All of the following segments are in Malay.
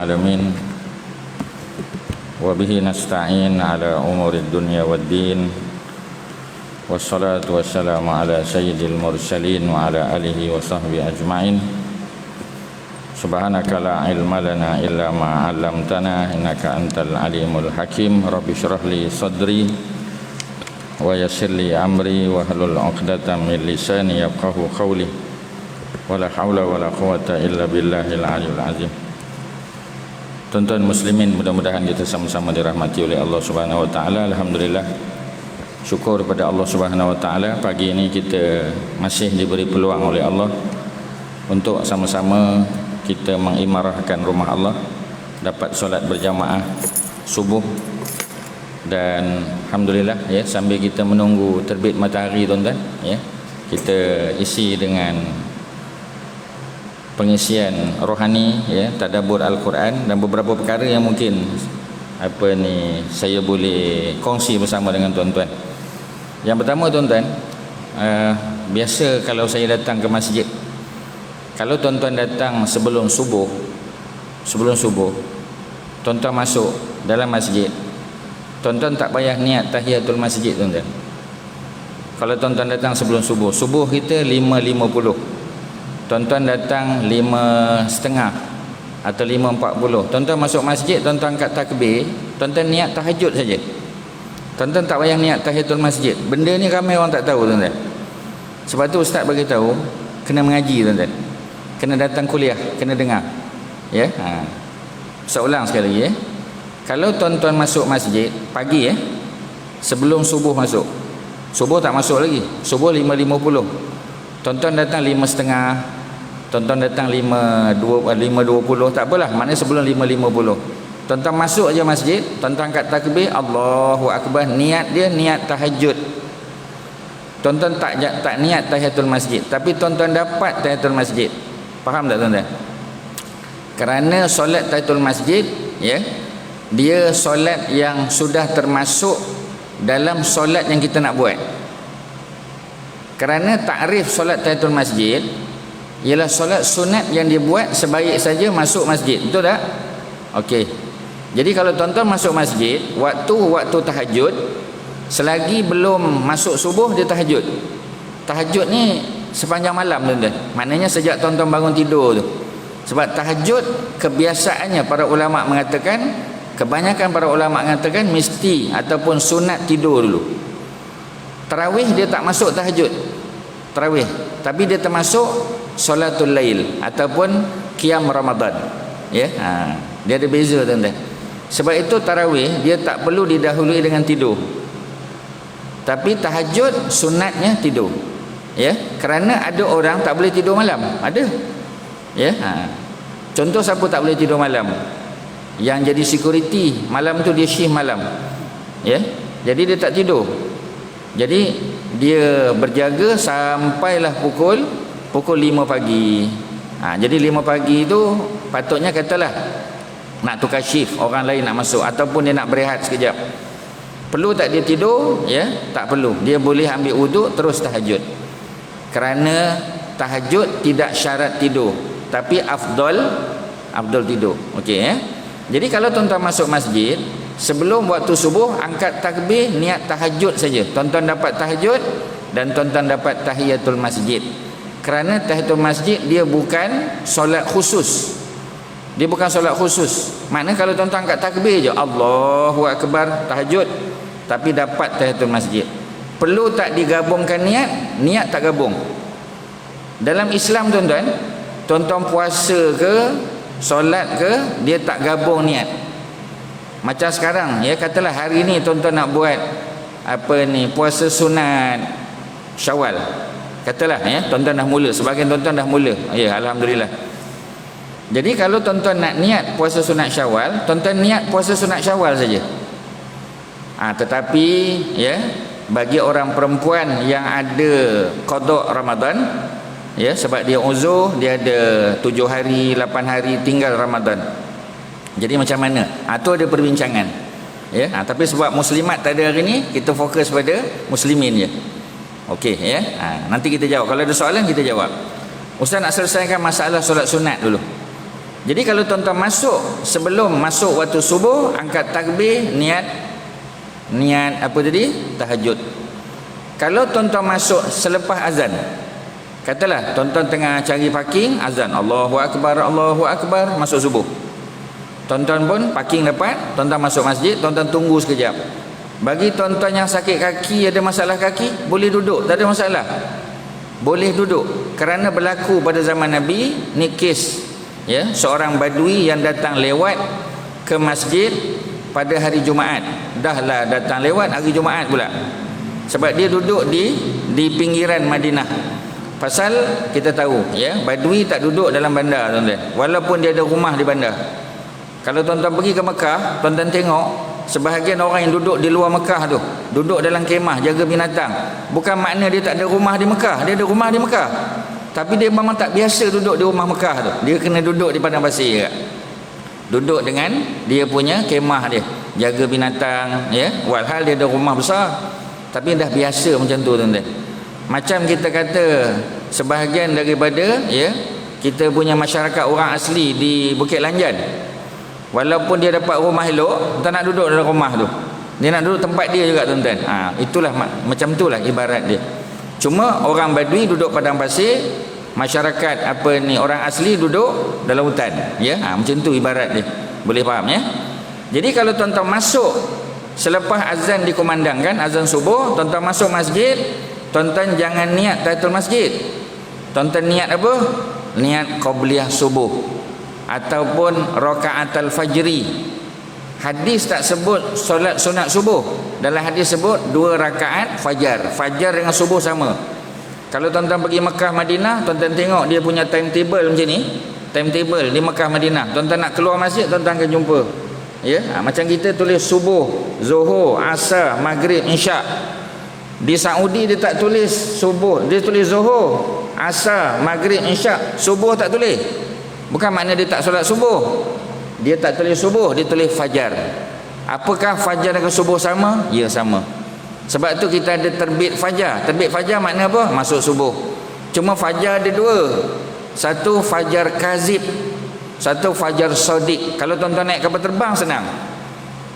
Alamin wa bihi nasta'in ala umuri dunya waddin wassalatu wassalamu ala sayyidil mursalin wa ala alihi wa sahbihi ajma'in. Subhanaka la ilma lana illa ma 'allamtana innaka antal alimul hakim. Rabbi shrah li sadri wa yassir li amri wa hlul 'uqdatam min lisani yafqahu qawli. Wala haula wala quwwata illa billahil aliyyil azim. Tuan-tuan muslimin, mudah-mudahan kita sama-sama dirahmati oleh Allah Subhanahu wa taala. Alhamdulillah, syukur kepada Allah Subhanahu wa taala, pagi ini kita masih diberi peluang oleh Allah untuk sama-sama kita mengimarahkan rumah Allah, dapat solat berjamaah subuh. Dan alhamdulillah ya, sambil kita menunggu terbit matahari tuan-tuan ya, kita isi dengan pengisian rohani ya, tadabbur Al-Quran dan beberapa perkara yang mungkin saya boleh kongsi bersama dengan tuan-tuan. Yang pertama tuan-tuan, biasa kalau saya datang ke masjid, kalau tuan-tuan datang sebelum subuh, tuan-tuan masuk dalam masjid, tuan-tuan tak payah niat tahiyatul masjid tuan-tuan. Kalau tuan-tuan datang sebelum subuh kita 5.50, tuan-tuan datang 5.30 atau 5.40, tuan-tuan masuk masjid, tuan-tuan angkat takbir, tuan-tuan niat tahajud saja. Tuan-tuan tak payah niat tahiyatul masjid. Benda ni ramai orang tak tahu tuan-tuan. Sebab tu ustaz bagi tahu kena mengaji tuan-tuan. Kena datang kuliah, kena dengar. Ya. Saya ulang sekali lagi ya. Kalau tuan-tuan masuk masjid pagi ya, sebelum subuh masuk. Subuh tak masuk lagi. Subuh 5.50. Tuan-tuan datang 5.30, tuan-tuan datang 5.20, tak apalah, maknanya sebelum 5.50. Tuan-tuan masuk aja masjid, tuan-tuan angkat takbir, Allahu Akbar, niat dia niat tahajud. Tuan-tuan tak niat tahiyatul masjid, tapi tuan-tuan dapat tahiyatul masjid. Faham tak tuan-tuan? Kerana solat tahiyatul masjid ya, dia solat yang sudah termasuk dalam solat yang kita nak buat. Kerana takrif solat tahiyatul masjid ialah solat sunat yang dibuat sebaik saja masuk masjid. Betul tak? Okey. Jadi kalau tuan-tuan masuk masjid waktu tahajud, selagi belum masuk subuh dia tahajud. Tahajud ni sepanjang malam tuan-tuan. Maknanya sejak tuan-tuan bangun tidur tu. Sebab tahajud kebiasaannya para ulama mengatakan, kebanyakan para ulama mengatakan mesti ataupun sunat tidur dulu. Tarawih dia tak masuk tahajud, tarawih, tapi dia termasuk solatul lail ataupun qiyam Ramadan ya. Dia ada beza tuan-tuan. Sebab itu tarawih dia tak perlu didahului dengan tidur, tapi tahajud sunatnya tidur ya. Kerana ada orang tak boleh tidur malam, ada ya. Contoh siapa tak boleh tidur malam? Yang jadi security malam tu, dia shift malam ya, jadi dia tak tidur. Jadi dia berjaga sampailah pukul 5 pagi. Jadi 5 pagi tu patutnya katalah nak tukar shift, orang lain nak masuk, ataupun dia nak berehat sekejap. Perlu tak dia tidur? Ya, tak perlu. Dia boleh ambil wuduk terus tahajud. Kerana tahajud tidak syarat tidur, tapi afdal tidur. Okey ya. Jadi kalau tuan-tuan masuk masjid sebelum waktu subuh, angkat takbir, niat tahajud saja. Tuan-tuan dapat tahajud dan tuan-tuan dapat tahiyatul masjid. Kerana tahiyatul masjid dia bukan solat khusus. Dia bukan solat khusus. Maknanya kalau tuan-tuan angkat takbir je, Allahu Akbar, tahajud, tapi dapat tahiyatul masjid. Perlu tak digabungkan niat? Niat tak gabung. Dalam Islam tuan-tuan, tuan-tuan puasa ke, solat ke, dia tak gabung niat. Macam sekarang ya, katalah hari ni tuan-tuan nak buat puasa sunat Syawal. Katalah ya, tuan-tuan dah mula, sebahagian tuan-tuan dah mula. Ya, alhamdulillah. Jadi kalau tuan-tuan nak niat puasa sunat Syawal, tuan-tuan niat puasa sunat Syawal saja. Tetapi ya, bagi orang perempuan yang ada qada Ramadan ya, sebab dia uzur, dia ada 7 hari 8 hari tinggal Ramadan. Jadi macam mana? Itu ada perbincangan ya. Tapi sebab muslimat tak ada hari ni, kita fokus pada muslimin je. Okey ya. Nanti kita jawab. Kalau ada soalan kita jawab. Ustaz nak selesaikan masalah solat sunat dulu. Jadi kalau tuan-tuan masuk sebelum masuk waktu subuh, angkat takbir, niat apa tadi? Tahajud. Kalau tuan-tuan masuk selepas azan, katalah tuan-tuan tengah cari parking, azan Allahu Akbar, masuk subuh. Tuan-tuan pun parking dapat, tuan-tuan masuk masjid, tuan-tuan tunggu sekejap. Bagi tuan-tuan yang sakit kaki, ada masalah kaki, boleh duduk, tak ada masalah. Boleh duduk. Kerana berlaku pada zaman Nabi, ni kes, ya, seorang badui yang datang lewat ke masjid pada hari Jumaat. Dahlah datang lewat hari Jumaat pula. Sebab dia duduk di pinggiran Madinah. Pasal kita tahu, ya, badui tak duduk dalam bandar, tuan-tuan. Walaupun dia ada rumah di bandar. Kalau tuan-tuan pergi ke Mekah, tuan-tuan tengok sebahagian orang yang duduk di luar Mekah tu, duduk dalam kemah jaga binatang. Bukan makna dia tak ada rumah di Mekah, dia ada rumah di Mekah. Tapi dia memang tak biasa duduk di rumah Mekah tu. Dia kena duduk di padang pasir juga. Duduk dengan dia punya kemah dia, jaga binatang, ya. Walhal dia ada rumah besar, tapi dah biasa macam tu, tuan-tuan. Macam kita kata sebahagian daripada, ya, kita punya masyarakat orang asli di Bukit Lanjan, walaupun dia dapat rumah elok, tak nak duduk dalam rumah tu. Dia nak duduk tempat dia juga, tuan-tuan. Itulah macam itulah ibarat dia. Cuma orang badui duduk padang pasir, masyarakat orang asli duduk dalam hutan, ya. Macam tu ibarat dia. Boleh faham, ya? Jadi kalau tuan-tuan masuk selepas azan dikumandangkan, azan subuh, tuan-tuan masuk masjid, tuan-tuan jangan niat tahiyatul masjid. Tuan-tuan niat apa? Niat qabliyah subuh ataupun rakaatul fajri. Hadis tak sebut solat sunat subuh. Dalam hadis sebut 2 rakaat fajar. Fajar dengan subuh sama. Kalau tuan-tuan pergi Mekah Madinah, tuan-tuan tengok dia punya timetable macam ni. Timetable di Mekah Madinah. Tuan-tuan nak keluar masjid, tuan-tuan akan jumpa. Ya, macam kita tulis subuh, zuhur, asar, maghrib, isyak. Di Saudi dia tak tulis subuh, dia tulis zuhur, asar, maghrib, isyak. Subuh tak tulis. Bukan makna dia tak solat subuh. Dia tak tulis subuh, dia tulis fajar. Apakah fajar dengan subuh sama? Ya, sama. Sebab tu kita ada terbit fajar. Terbit fajar makna apa? Masuk subuh. Cuma fajar ada 2. Satu fajar kazib, satu fajar sodik. Kalau tuan-tuan naik kapal terbang senang.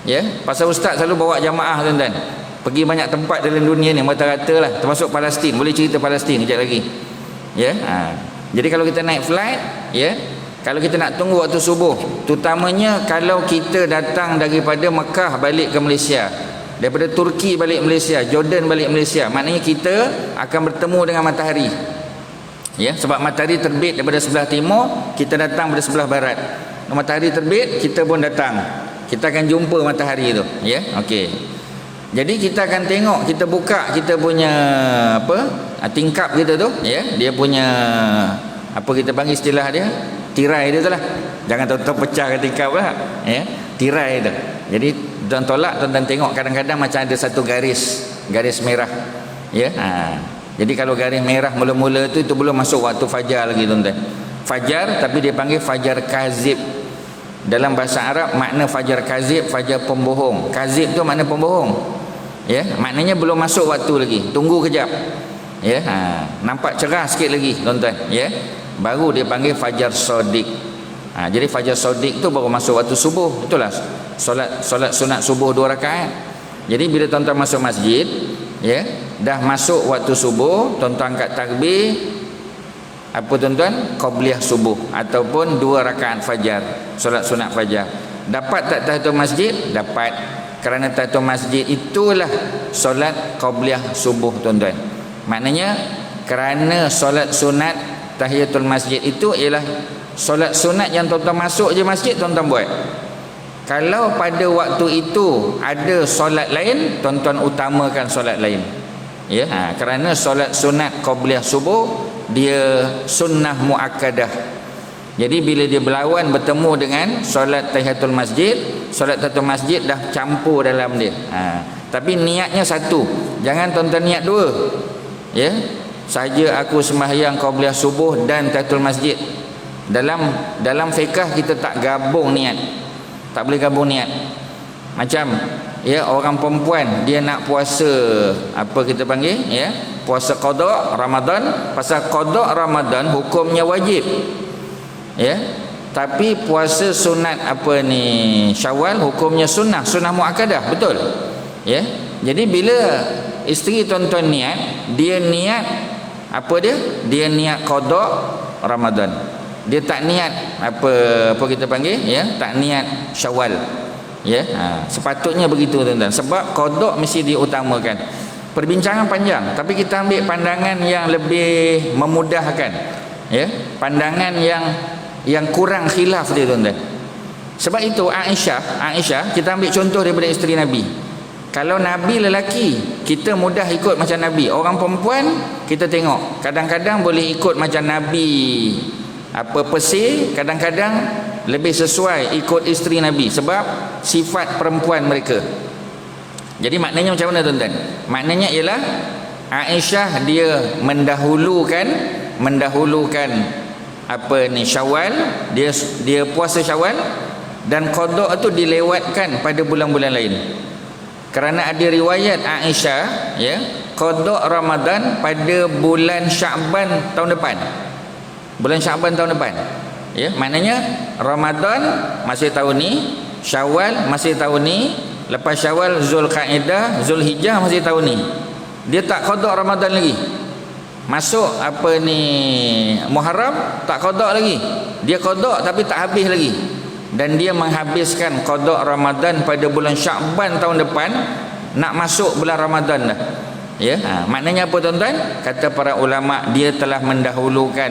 Ya, pasal ustaz selalu bawa jamaah, tuan-tuan. Pergi banyak tempat dalam dunia ni, rata-rata lah, termasuk Palestin. Boleh cerita Palestin kejap lagi. Ya. Jadi kalau kita naik flight, ya, kalau kita nak tunggu waktu subuh, terutamanya kalau kita datang daripada Mekah balik ke Malaysia, daripada Turki balik Malaysia, Jordan balik Malaysia, maknanya kita akan bertemu dengan matahari. Ya, sebab matahari terbit daripada sebelah timur, kita datang dari sebelah barat. Matahari terbit, kita pun datang. Kita akan jumpa matahari tu, ya. Okey. Jadi kita akan tengok, kita buka kita punya tingkap kita tu, ya. Dia punya apa kita panggil istilah dia? Tirai dia tu lah. Jangan tuan-tuan pecahkan tingkap lah, ya. Tirai tu. Jadi tuan tolak, tuan tengok kadang-kadang macam ada satu garis merah, ya. Jadi kalau garis merah mula-mula tu, itu belum masuk waktu fajar lagi, tuan-tuan. Fajar, tapi dia panggil fajar kazib. Dalam bahasa Arab makna fajar kazib, fajar pembohong. Kazib tu makna pembohong, ya. Maknanya belum masuk waktu lagi, tunggu kejap, ya. Nampak cerah sikit lagi, tuan-tuan, ya. Baru dia panggil fajar sodik. Jadi fajar sodik tu baru masuk waktu subuh. Itulah solat sunat subuh 2 rakaat. Jadi bila tuan-tuan masuk masjid, ya, dah masuk waktu subuh, tuan-tuan angkat takbir, apa tuan-tuan? Qabliyah subuh ataupun 2 rakaat fajar, solat sunat fajar. Dapat tak tahiyatul masjid? Dapat. Kerana tahiyatul masjid itulah solat qabliyah subuh, tuan-tuan. Maknanya kerana solat sunat tahiyatul masjid itu ialah solat sunat yang tuan-tuan masuk je masjid, tuan-tuan buat. Kalau pada waktu itu ada solat lain, tuan-tuan utamakan solat lain, ya. Kerana solat sunat qabliyah subuh dia sunnah muakkadah. Jadi bila dia berlawan bertemu dengan solat tahiyatul masjid, solat tahiyatul masjid dah campur dalam dia. Tapi niatnya satu. Jangan tuan-tuan niat 2, ya. Saja aku sembahyang qabliyah subuh dan tahiyatul masjid. Dalam fiqh kita tak gabung niat. Tak boleh gabung niat. Macam, ya, orang perempuan dia nak puasa apa kita panggil, ya, puasa qada Ramadan. Pasal qada Ramadan hukumnya wajib, ya. Tapi puasa sunat apa ni Syawal hukumnya sunnah muakkadah, betul? Ya. Jadi bila isteri tuan-tuan niat, dia niat apa dia? Dia niat qada Ramadan. Dia tak niat apa kita panggil, ya, tak niat Syawal. Ya. Sepatutnya begitu tuan-tuan. Sebab qada mesti diutamakan. Perbincangan panjang, tapi kita ambil pandangan yang lebih memudahkan. Ya, pandangan yang kurang khilaf dia tuan-tuan. Sebab itu Aisyah kita ambil contoh daripada isteri Nabi. Kalau Nabi lelaki, kita mudah ikut macam Nabi. Orang perempuan kita tengok, kadang-kadang boleh ikut macam Nabi apa pesir, kadang-kadang lebih sesuai ikut isteri Nabi sebab sifat perempuan mereka. Jadi maknanya macam mana tuan-tuan? Maknanya ialah Aisyah dia mendahulukan apa ni Syawal, dia puasa Syawal, dan qada tu dilewatkan pada bulan-bulan lain. Kerana ada riwayat Aisyah, ya, qada Ramadan pada bulan Syaban tahun depan. Bulan Syaban tahun depan. Ya, maknanya Ramadan masih tahun ni, Syawal masih tahun ni, lepas Syawal Zulkaidah, Zulhijjah masih tahun ni. Dia tak qada Ramadan lagi. Masuk apa ni Muharram tak qada lagi. Dia qada tapi tak habis lagi. Dan dia menghabiskan qada Ramadan pada bulan Syaban tahun depan, nak masuk bulan Ramadan dah. Ya, maknanya apa tuan-tuan? Kata para ulama, dia telah mendahulukan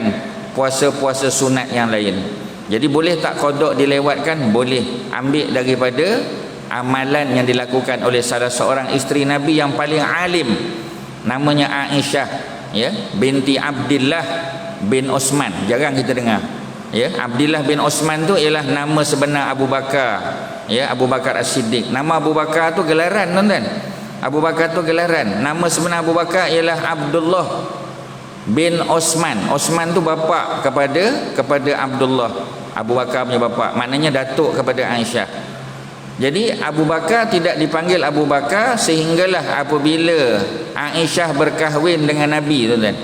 puasa-puasa sunat yang lain. Jadi boleh tak qada dilewatkan? Boleh. Ambil daripada amalan yang dilakukan oleh salah seorang isteri Nabi yang paling alim, namanya Aisyah, ya, binti Abdullah bin Osman. Jarang kita dengar. Ya, Abdullah bin Osman tu ialah nama sebenar Abu Bakar. Ya, Abu Bakar As-Siddiq. Nama Abu Bakar tu gelaran tuan-tuan. Abu Bakar tu gelaran. Nama sebenar Abu Bakar ialah Abdullah bin Osman. Osman tu bapa kepada Abdullah. Abu Bakar punya bapa. Maknanya datuk kepada Aisyah. Jadi Abu Bakar tidak dipanggil Abu Bakar sehinggalah apabila Aisyah berkahwin dengan Nabi, tuan-tuan.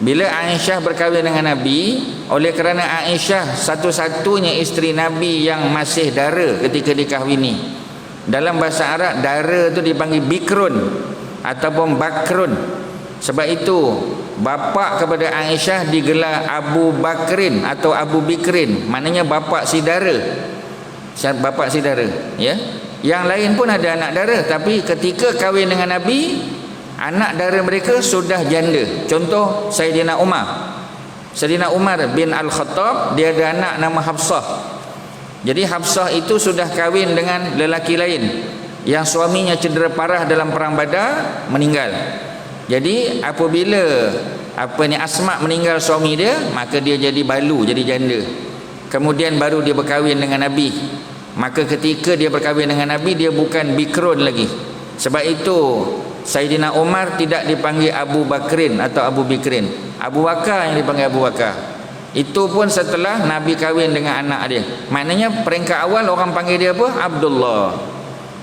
Bila Aisyah berkahwin dengan Nabi, oleh kerana Aisyah satu-satunya isteri Nabi yang masih dara ketika dikahwini. Dalam bahasa Arab, dara tu dipanggil bikrun ataupun bakrun. Sebab itu bapa kepada Aisyah digelar Abu Bakrin atau Abu Bikrin, maknanya bapa si dara. Bapa si dara, ya. Yang lain pun ada anak dara, tapi ketika kahwin dengan Nabi, anak dara mereka sudah janda. Contoh Sayyidina Umar. Sayyidina Umar bin Al-Khattab, dia ada anak nama Hafsah. Jadi Hafsah itu sudah kahwin dengan lelaki lain yang suaminya cedera parah dalam perang Badar, meninggal. Jadi apabila Asma meninggal suami dia, maka dia jadi balu, jadi janda. Kemudian baru dia berkahwin dengan Nabi. Maka ketika dia berkahwin dengan Nabi, dia bukan bikrun lagi. Sebab itu Sayyidina Umar tidak dipanggil Abu Bakrin atau Abu Bikrin. Abu Bakar yang dipanggil Abu Bakar. Itu pun setelah Nabi kahwin dengan anak dia. Maknanya peringkat awal orang panggil dia apa? Abdullah.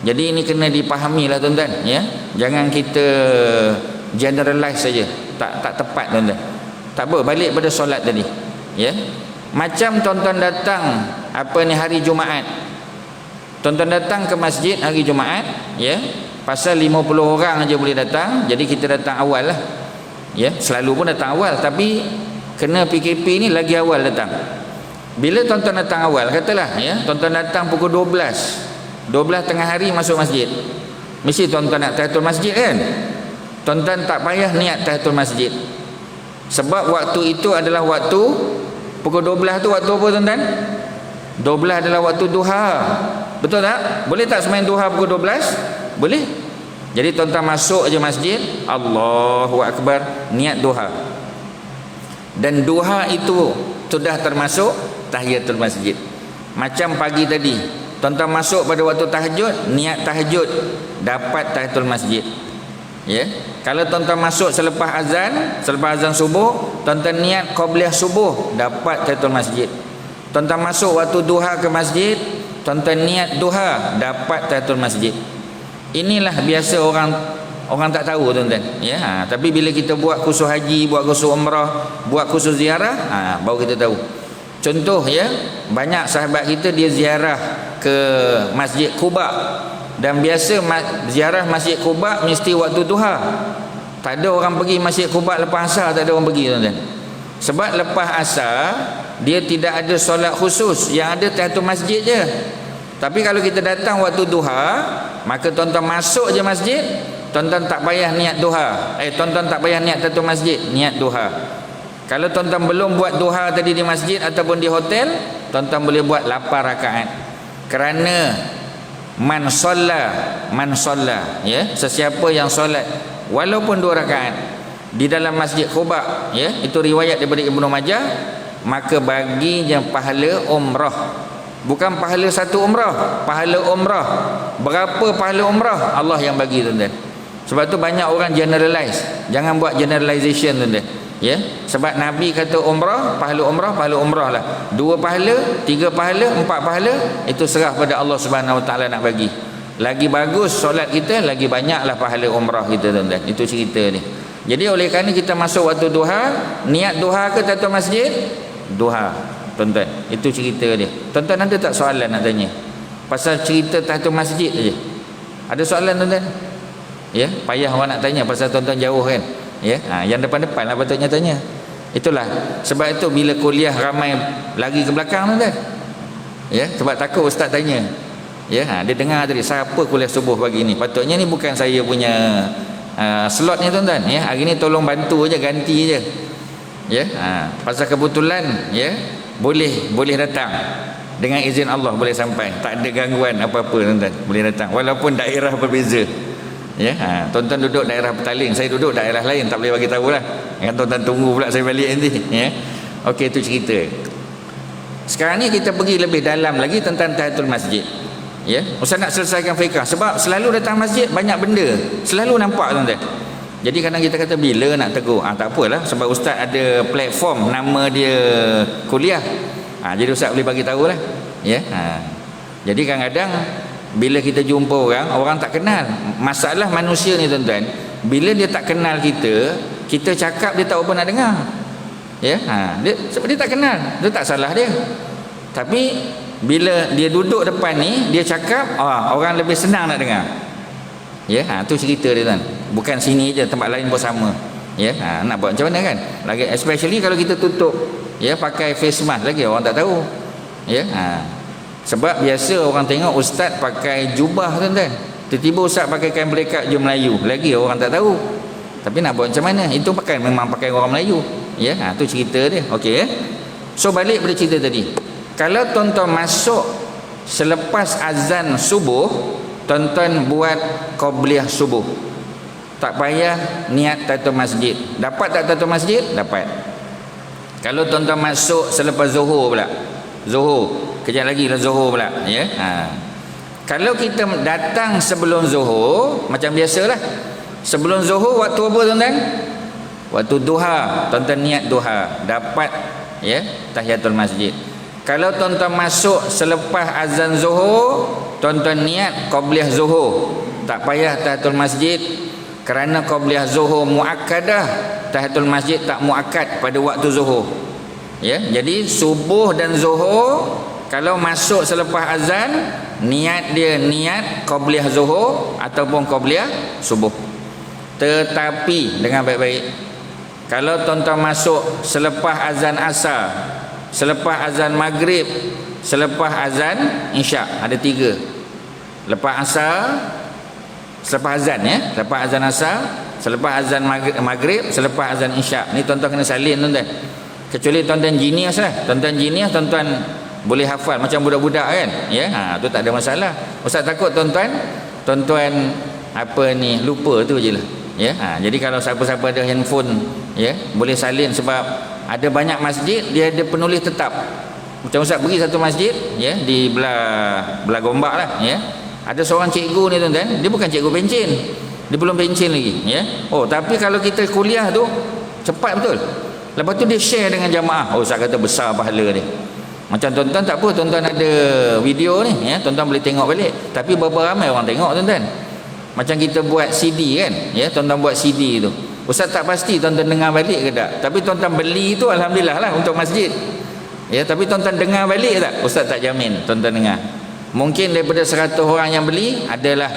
Jadi ini kena dipahami lah tuan-tuan, ya. Jangan kita generalize saja. Tak tepat tuan-tuan. Tak apa, balik pada solat tadi. Ya. Macam tuan-tuan datang hari Jumaat. Tuan-tuan datang ke masjid hari Jumaat, ya. Pasal 50 orang aja boleh datang, jadi kita datang awal lah. Ya, selalu pun datang awal, tapi kena PKP ni lagi awal datang. Bila tuan-tuan datang awal, katalah, ya, tuan-tuan datang pukul 12 tengah hari masuk masjid. Mesti tuan-tuan nak tahiyatul masjid kan? Tuan-tuan tak payah niat tahiyatul masjid. Sebab waktu itu adalah waktu pukul 12 tu waktu apa tuan-tuan? 12 adalah waktu duha. Betul tak? Boleh tak sembahyang duha pukul 12? Boleh. Jadi tuan-tuan masuk aja masjid, Allahu Akbar, niat duha. Dan duha itu sudah termasuk tahiyatul masjid. Macam pagi tadi, tuan-tuan masuk pada waktu tahajud, niat tahajud, dapat tahiyatul masjid. Ya. Kalau tuan-tuan masuk selepas azan subuh, tuan-tuan niat qabliyah subuh, dapat tahiyatul masjid. Tuan-tuan masuk waktu duha ke masjid, tuan-tuan niat duha, dapat tahiyatul masjid. Inilah biasa orang tak tahu tuan-tuan, ya. Tapi bila kita buat kursus haji, buat kursus umrah, buat kursus ziarah, baru kita tahu. Contoh ya, banyak sahabat kita dia ziarah ke Masjid Quba, dan biasa ziarah Masjid Quba mesti waktu duha. Tak ada orang pergi Masjid Quba lepas asar, tak ada orang pergi tuan-tuan. Sebab lepas asar dia tidak ada solat khusus, yang ada tahiyatul masjid je. Tapi kalau kita datang waktu duha, maka tuan-tuan masuk je masjid, tuan-tuan tak payah niat duha. Tuan-tuan tak payah niat tahiyatul masjid, niat duha. Kalau tuan-tuan belum buat duha tadi di masjid ataupun di hotel, tuan-tuan boleh buat 8 rakaat. Kerana man solla ya, sesiapa yang solat walaupun 2 rakaat di dalam Masjid Quba ya, itu riwayat daripada Ibnu Majah, maka baginya pahala umrah. Bukan pahala satu umrah, pahala umrah. Berapa pahala umrah? Allah yang bagi tuan-tuan. Sebab tu banyak orang generalize. Jangan buat generalization tuan-tuan. Ya, sebab Nabi kata umrah, pahala umrah lah. 2 pahala, 3 pahala, 4 pahala, itu serah pada Allah Subhanahu Wa Taala nak bagi. Lagi bagus solat kita, lagi banyaklah pahala umrah kita tuan-tuan. Itu cerita ni. Jadi oleh kerana kita masuk waktu duha, niat duha ke tahiyatul masjid? Duha, tuan-tuan. Itu cerita dia. Tuan-tuan ada tak soalan nak tanya pasal cerita tahiyatul masjid saja? Ada soalan tuan-tuan? Ya, payah orang nak tanya pasal tuan-tuan jauh kan. Ya, yang depan-depan lah patutnya tanya. Itulah sebab itu bila kuliah ramai lari ke belakang tuan-tuan. Ya, sebab takut ustaz tanya. Ya, dia dengar tadi siapa kuliah subuh pagi ni. Patutnya ni bukan saya punya slot ni tuan-tuan. Ya, hari ni tolong bantu aja, ganti je. Ya, pasal kebetulan ya, boleh datang. Dengan izin Allah boleh sampai. Tak ada gangguan apa-apa tuan-tuan. Boleh datang walaupun daerah berbeza. Ya, tuan-tuan duduk daerah Petaling, saya duduk daerah lain, tak boleh bagi tahu lah. Kan tuan-tuan tunggu pula saya balik nanti. Ya. Okey, itu cerita. Sekarang ni kita pergi lebih dalam lagi tentang tahiyatul masjid. Ya, ustaz nak selesaikan fiqah sebab selalu datang masjid banyak benda, selalu nampak tuan-tuan. Jadi kadang kita kata bila nak tegur, tak apalah sebab ustaz ada platform nama dia kuliah. Jadi ustaz boleh bagi tahu lah. Ya. Jadi kadang-kadang bila kita jumpa orang tak kenal. Masalah manusia ni tuan-tuan, bila dia tak kenal kita cakap dia tak apa nak dengar. Ya, sebab dia tak kenal, dia tak salah dia. Tapi bila dia duduk depan ni, dia cakap, orang lebih senang nak dengar. Ya, tu cerita dia tuan. Bukan sini je, tempat lain pun sama. Ya, nak buat macam mana kan? Lagi especially kalau kita tutup, ya, pakai face mask lagi orang tak tahu. Ya, sebab biasa orang tengok ustaz pakai jubah tuan-tuan. Tiba-tiba ustaz pakai kain belekat je Melayu. Lagi orang tak tahu. Tapi nak buat macam mana? Itu memang pakai orang Melayu. Ya, tu cerita dia. Okey. So balik pada cerita tadi. Kalau tuan-tuan masuk selepas azan subuh, tuan-tuan buat qabliyah subuh. Tak payah niat tahiyatul masjid. Dapat tak tahiyatul masjid? Dapat. Kalau tuan-tuan masuk selepas zuhur pula. Zuhur. Kejap lagi lah zuhur pula. Ya. Kalau kita datang sebelum zuhur, macam biasalah. Sebelum zuhur waktu apa tuan-tuan? Waktu duha. Tuan-tuan niat duha. Dapat ya tahiyatul masjid. Kalau tuan-tuan masuk selepas azan zuhur, tuan-tuan niat qabliyah zuhur. Tak payah tahiyatul masjid. Kerana qabliyah zuhur muakkadah, tahiyatul masjid tak muakkad pada waktu zuhur. Ya, jadi subuh dan zuhur kalau masuk selepas azan, niat dia niat qabliyah zuhur ataupun qabliyah subuh. Tetapi dengan baik-baik, kalau tuan-tuan masuk selepas azan asar, selepas azan maghrib, selepas azan isyak, ada 3. Lepas asar, selepas azan ya, selepas azan asar, selepas azan maghrib, selepas azan isyak. Ni tuan-tuan kena salin tuan-tuan. Kecuali tuan-tuan genius lah. Tuan-tuan genius, tuan-tuan boleh hafal macam budak-budak kan. Ya, tu tak ada masalah. Ustaz takut tuan-tuan apa ni lupa tu je lah. Ya, jadi kalau siapa-siapa ada handphone ya, boleh salin sebab ada banyak masjid dia ada penulis tetap. Macam ustaz pergi satu masjid ya di belah Gombak lah ya. Ada seorang cikgu ni tuan-tuan, dia bukan cikgu pencen. Dia belum pencen lagi ya. Tapi kalau kita kuliah tu cepat betul. Lepas tu dia share dengan jamaah. Ustaz kata besar pahala dia. Macam tuan-tuan tak apa, tuan-tuan ada video ni ya, tuan-tuan boleh tengok balik. Tapi berapa ramai orang tengok tuan-tuan. Macam kita buat CD kan ya, tuan-tuan buat CD tu. Ustaz tak pasti tuan-tuan dengar balik ke tak. Tapi tuan-tuan beli tu alhamdulillah lah untuk masjid. Ya, tapi tuan-tuan dengar balik tak? Ustaz tak jamin tuan-tuan dengar. Mungkin daripada 100 orang yang beli, adalah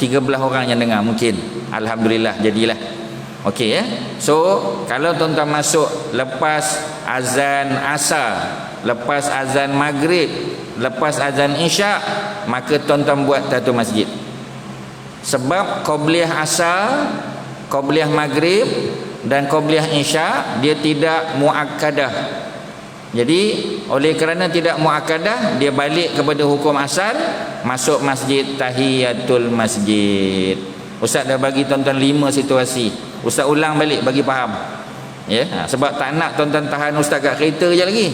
13 orang yang dengar mungkin. Alhamdulillah, jadilah. Okey ya. So, kalau tuan-tuan masuk lepas azan asar, lepas azan maghrib, lepas azan isyak, maka tuan-tuan buat tahiyatul masjid. Sebab qabliyah asar, qabliyah maghrib dan qabliyah isyak dia tidak muakkadah. Jadi oleh kerana tidak muakkadah, dia balik kepada hukum asal, masuk masjid tahiyatul masjid. Ustaz dah bagi tuan-tuan 5 situasi. Ustaz ulang balik bagi faham. Ya, sebab tak nak tuan-tuan tahan ustaz kat kereta je lagi.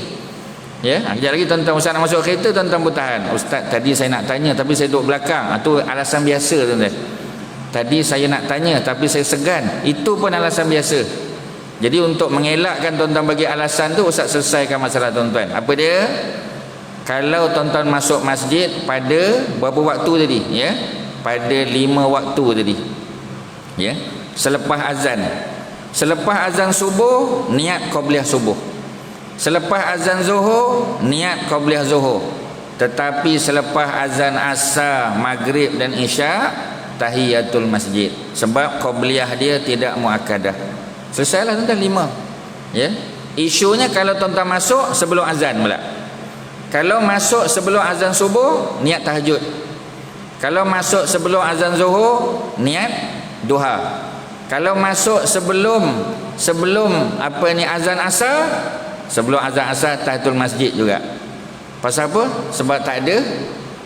Ya, kejap lagi tuan-tuan ustaz nak masuk kereta, tuan-tuan pun tahan. Ustaz tadi saya nak tanya tapi saya duduk belakang. Itu alasan biasa tuan-tuan. Tadi saya nak tanya tapi saya segan. Itu pun alasan biasa. Jadi untuk mengelakkan tuan-tuan bagi alasan tu, ustaz selesaikan masalah tuan-tuan. Apa dia? Kalau tuan-tuan masuk masjid pada berapa waktu tadi? Ya, pada 5 waktu tadi. Ya, selepas azan. Selepas azan subuh, niat qabliyah subuh. Selepas azan zuhur, niat qabliyah zuhur. Tetapi selepas azan asar, maghrib dan isyak, tahiyatul masjid. Sebab qabliyah dia tidak muakkadah. Selesailah tuan-tuan 5. Ya. Isunya kalau tuan-tuan masuk sebelum azan pula. Kalau masuk sebelum azan subuh, niat tahajud. Kalau masuk sebelum azan zuhur, niat duha. Kalau masuk sebelum azan asar, sebelum azan asar tahiyatul masjid juga. Pasal apa? Sebab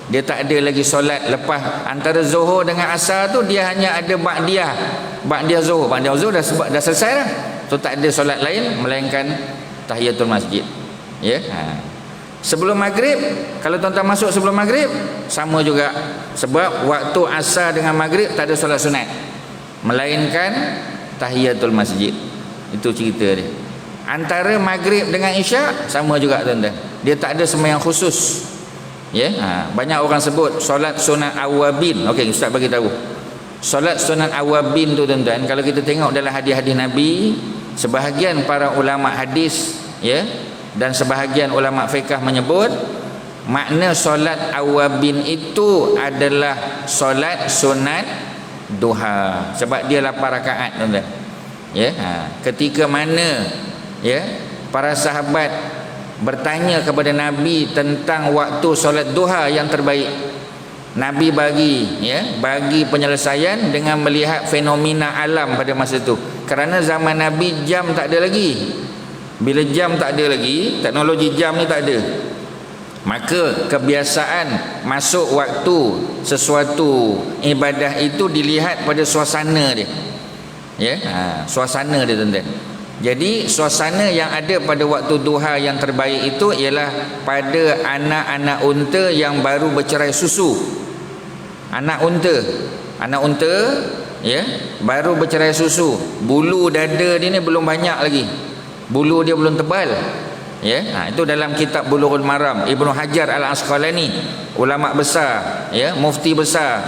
dia tak ada lagi solat lepas antara zuhur dengan asar tu, dia hanya ada ba'diyah zuhur. Ba'diyah zuhur dah selesai dah. So tak ada solat lain melainkan tahiyatul masjid. Ya. Sebelum maghrib, kalau tuan-tuan masuk sebelum maghrib, sama juga. Sebab waktu asar dengan maghrib tak ada solat sunat, melainkan tahiyatul masjid. Itu cerita dia. Antara maghrib dengan isyak sama juga tuan-tuan. Dia tak ada sembahyang khusus. Ya, banyak orang sebut solat sunat awabin. Okey, ustaz bagi tahu. Solat sunat awabin tu tuan-tuan, kalau kita tengok dalam hadis-hadis Nabi, sebahagian para ulama hadis, ya, dan sebahagian ulama fiqh menyebut makna solat awabin itu adalah solat sunat duha. Sebab dia 8 rakaat tuan-tuan. Ya, ketika mana ya para sahabat bertanya kepada Nabi tentang waktu solat duha yang terbaik, Nabi bagi penyelesaian dengan melihat fenomena alam pada masa itu. Kerana zaman Nabi jam tak ada lagi. Bila jam tak ada lagi, teknologi jam ni tak ada, maka kebiasaan masuk waktu sesuatu ibadah itu dilihat pada suasana dia. Ya, suasana dia tuan-tuan. Jadi suasana yang ada pada waktu duha yang terbaik itu ialah pada anak-anak unta yang baru bercerai susu. Anak unta ya, baru bercerai susu. Bulu dada dia ni belum banyak lagi. Bulu dia belum tebal. Ya, itu dalam kitab Bulughul Maram, Ibnu Hajar Al-Asqalani, ulama besar, ya, mufti besar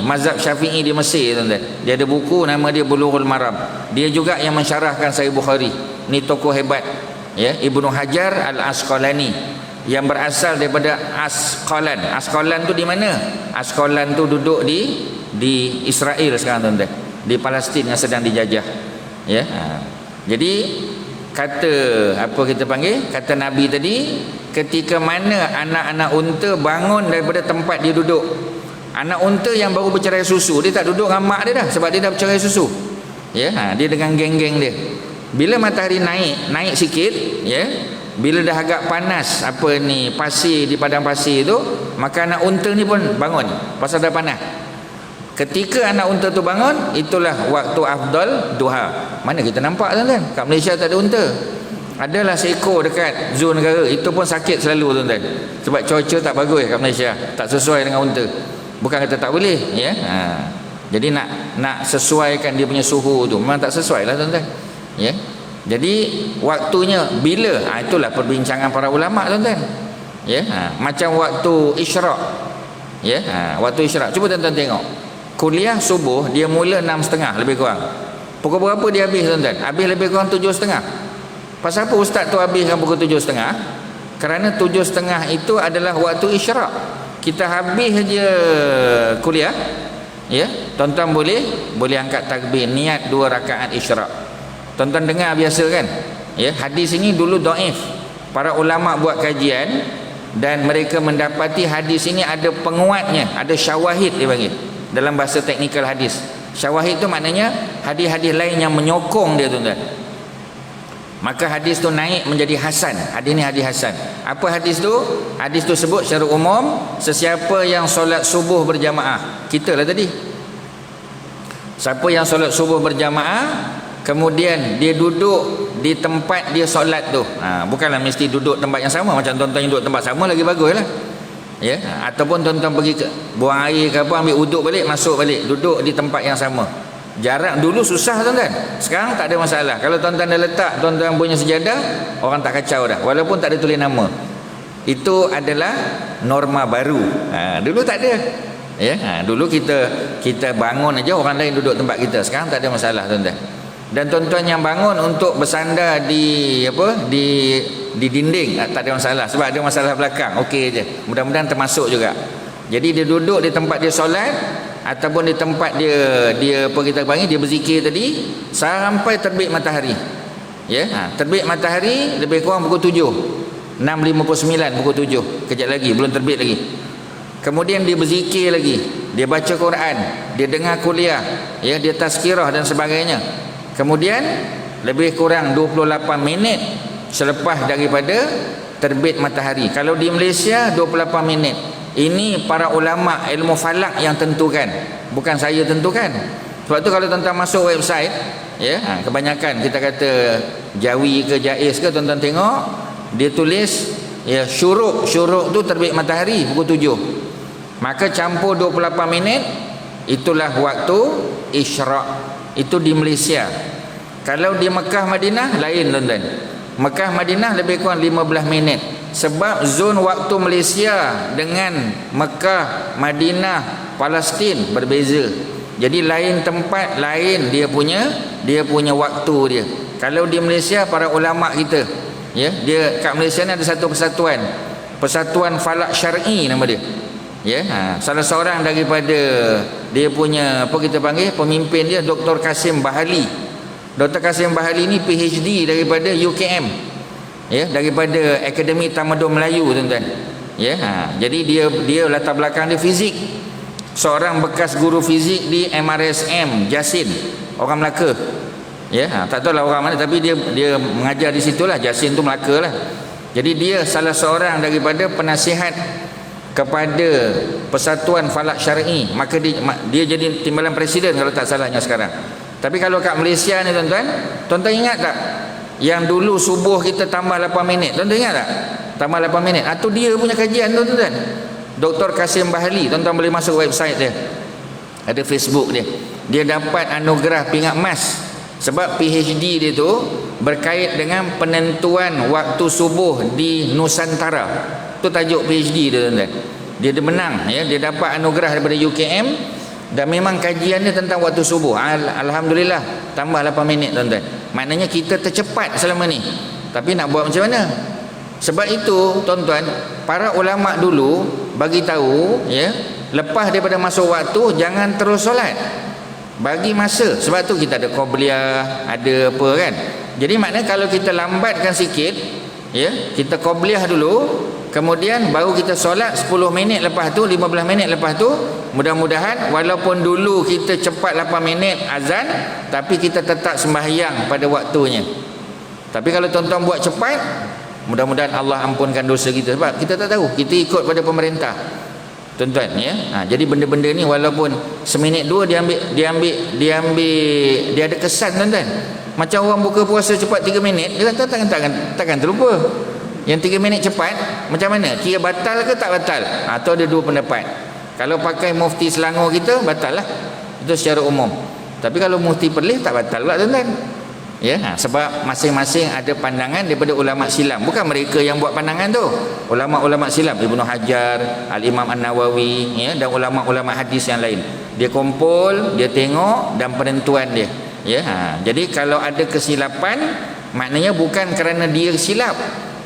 mazhab Syafi'i di Mesir tuan-tuan. Dia ada buku nama dia Bulughul Maram. Dia juga yang mensyarahkan Sahih Bukhari. Ni tokoh hebat, ya, Ibnu Hajar Al-Asqalani, yang berasal daripada Asqalan. Asqalan tu di mana? Asqalan tu duduk di Israel sekarang tuan-tuan, di Palestin yang sedang dijajah. Ya. Jadi kata Nabi tadi, ketika mana anak-anak unta bangun daripada tempat dia duduk. Anak unta yang baru bercerai susu, dia tak duduk dengan mak dia dah, sebab dia dah bercerai susu. Ya, dia dengan geng-geng dia. Bila matahari naik sikit, ya, bila dah agak panas pasir di padang pasir tu, maka anak unta ni pun bangun pasal dah panas. Ketika anak unta tu bangun, itulah waktu afdal duha. Mana kita nampak tuan-tuan? Kat Malaysia tak ada unta. Adalah seekor dekat zoo negara, itu pun sakit selalu tuan-tuan. Sebab cuaca tak bagus kat Malaysia, tak sesuai dengan unta. Bukan kata tak boleh, ya. Jadi nak sesuaikan dia punya suhu tu, memang tak sesuai lah tuan-tuan. Ya. Jadi waktunya bila? Itulah perbincangan para ulama tuan-tuan. Ya. Macam waktu isyraq. Ya. Waktu isyraq. Cuba tuan-tuan tengok. Kuliah subuh dia mula 6.30 lebih kurang. Pukul berapa dia habis tuan-tuan? Habis lebih kurang 7.30. Pasal apa ustaz tu habiskan pukul 7.30? Kerana 7.30 itu adalah waktu isyraq. Kita habis je kuliah, ya, tuan-tuan boleh angkat takbir niat 2 rakaat isyraq. Tuan-tuan dengar biasa kan, ya, hadis ini dulu dhaif. Para ulama buat kajian dan mereka mendapati hadis ini ada penguatnya, ada syawahid dia panggil dalam bahasa teknikal hadis. Syawahid tu maknanya hadis-hadis lain yang menyokong dia, tuan-tuan. Maka hadis tu naik menjadi hasan. Hadis ni hadis hasan. Apa hadis tu? Hadis tu sebut secara umum, sesiapa yang solat subuh berjamaah, kita lah tadi, siapa yang solat subuh berjamaah, kemudian dia duduk di tempat dia solat tu, bukanlah mesti duduk tempat yang sama. Macam tuan-tuan yang duduk tempat sama lagi bagus lah, ya. Ataupun tuan-tuan pergi buang air ke apa, ambil uduk balik, masuk balik, duduk di tempat yang sama. Jarak dulu susah, tuan-tuan. Sekarang tak ada masalah. Kalau tuan-tuan dah letak tuan-tuan punya sejadah, orang tak kacau dah, walaupun tak ada tulis nama. Itu adalah norma baru. Dulu tak ada, ya. Dulu kita bangun aja, orang lain duduk tempat kita. Sekarang tak ada masalah, tuan-tuan. Dan tuan-tuan yang bangun untuk bersandar di dinding, tak ada masalah, sebab ada masalah belakang, okey je. Mudah-mudahan termasuk juga. Jadi dia duduk di tempat dia solat, ataupun di tempat dia apa kita panggil, dia berzikir tadi sampai terbit matahari, ya. Terbit matahari lebih kurang pukul 7, 6.59, pukul 7, kejap lagi, belum terbit lagi. Kemudian dia berzikir lagi, dia baca Quran, dia dengar kuliah, ya, dia tazkirah dan sebagainya. Kemudian lebih kurang 28 minit selepas daripada terbit matahari. Kalau di Malaysia 28 minit. Ini para ulama ilmu falak yang tentukan, bukan saya tentukan. Sebab tu kalau tuan-tuan masuk website, ya, kebanyakan kita kata Jawi ke Jaiz ke, tuan-tuan tengok dia tulis, ya, syuruk tu terbit matahari pukul 7. Maka campur 28 minit, itulah waktu isyraq. Itu di Malaysia. Kalau di Mekah Madinah lain, tuan-tuan. Mekah Madinah lebih kurang 15 minit. Sebab zon waktu Malaysia dengan Mekah, Madinah, Palestin berbeza. Jadi lain tempat, lain dia punya waktu dia. Kalau di Malaysia, para ulama kita, ya, dia kat Malaysia ni ada satu Persatuan Falak Syar'i nama dia. Ya, salah seorang daripada dia punya apa kita panggil pemimpin dia, Dr. Kasim Bahali. Dr. Kasim Bahali ni PhD daripada UKM, ya, daripada Akademi Tamadun Melayu, tuan-tuan. Ya, jadi dia latar belakang dia fizik. Seorang bekas guru fizik di MRSM Jasin, orang Melaka. Ya, tak tahu lah orang mana, tapi dia mengajar di situlah. Jasin tu Melaka lah. Jadi dia salah seorang daripada penasihat kepada Persatuan Falak Syar'i. Maka dia jadi timbalan presiden kalau tak salahnya sekarang. Tapi kalau kat Malaysia ni, tuan-tuan ingat tak yang dulu subuh kita tambah 8 minit? Tuan-tuan ingat tak? Tambah 8 minit. Itu dia punya kajian, tuan-tuan. Dr. Kasim Bahali, tuan-tuan boleh masuk website dia. Ada Facebook dia. Dia dapat anugerah pingat emas sebab PhD dia tu berkait dengan penentuan waktu subuh di Nusantara. Tu tajuk PhD dia, tuan-tuan. Dia menang, ya, dia dapat anugerah daripada UKM. Dan memang kajian dia tentang waktu subuh. Alhamdulillah, tambah 8 minit, tuan-tuan. Maknanya kita tercepat selama ni. Tapi nak buat macam mana? Sebab itu, tuan-tuan, para ulama dulu bagi tahu, ya, lepas daripada masuk waktu jangan terus solat. Bagi masa. Sebab tu kita ada qobliyah, ada apa kan. Jadi maknanya kalau kita lambatkan sikit, ya, kita qobliyah dulu, kemudian baru kita solat 10 minit lepas tu, 15 minit lepas tu, mudah-mudahan walaupun dulu kita cepat 8 minit azan, tapi kita tetap sembahyang pada waktunya. Tapi kalau tuan-tuan buat cepat, mudah-mudahan Allah ampunkan dosa kita, sebab kita tak tahu, kita ikut pada pemerintah, tuan-tuan, ya. Jadi benda-benda ni walaupun seminit dua dia ada kesan, tuan-tuan. Macam orang buka puasa cepat 3 minit, dia kata takkan terlupa. Yang 3 minit cepat macam mana? Kira batal ke tak batal? Atau ada dua pendapat. Kalau pakai mufti Selangor kita, batal lah. Itu secara umum. Tapi kalau mufti Perlis, tak batal pula, tuan-tuan. Ya, sebab masing-masing ada pandangan daripada ulama silam. Bukan mereka yang buat pandangan tu. Ulama-ulama silam, Ibnu Hajar, Al-Imam An-Nawawi, ya, dan ulama-ulama hadis yang lain. Dia kumpul, dia tengok dan penentuan dia. Ya, jadi kalau ada kesilapan, Maknanya bukan kerana dia silap.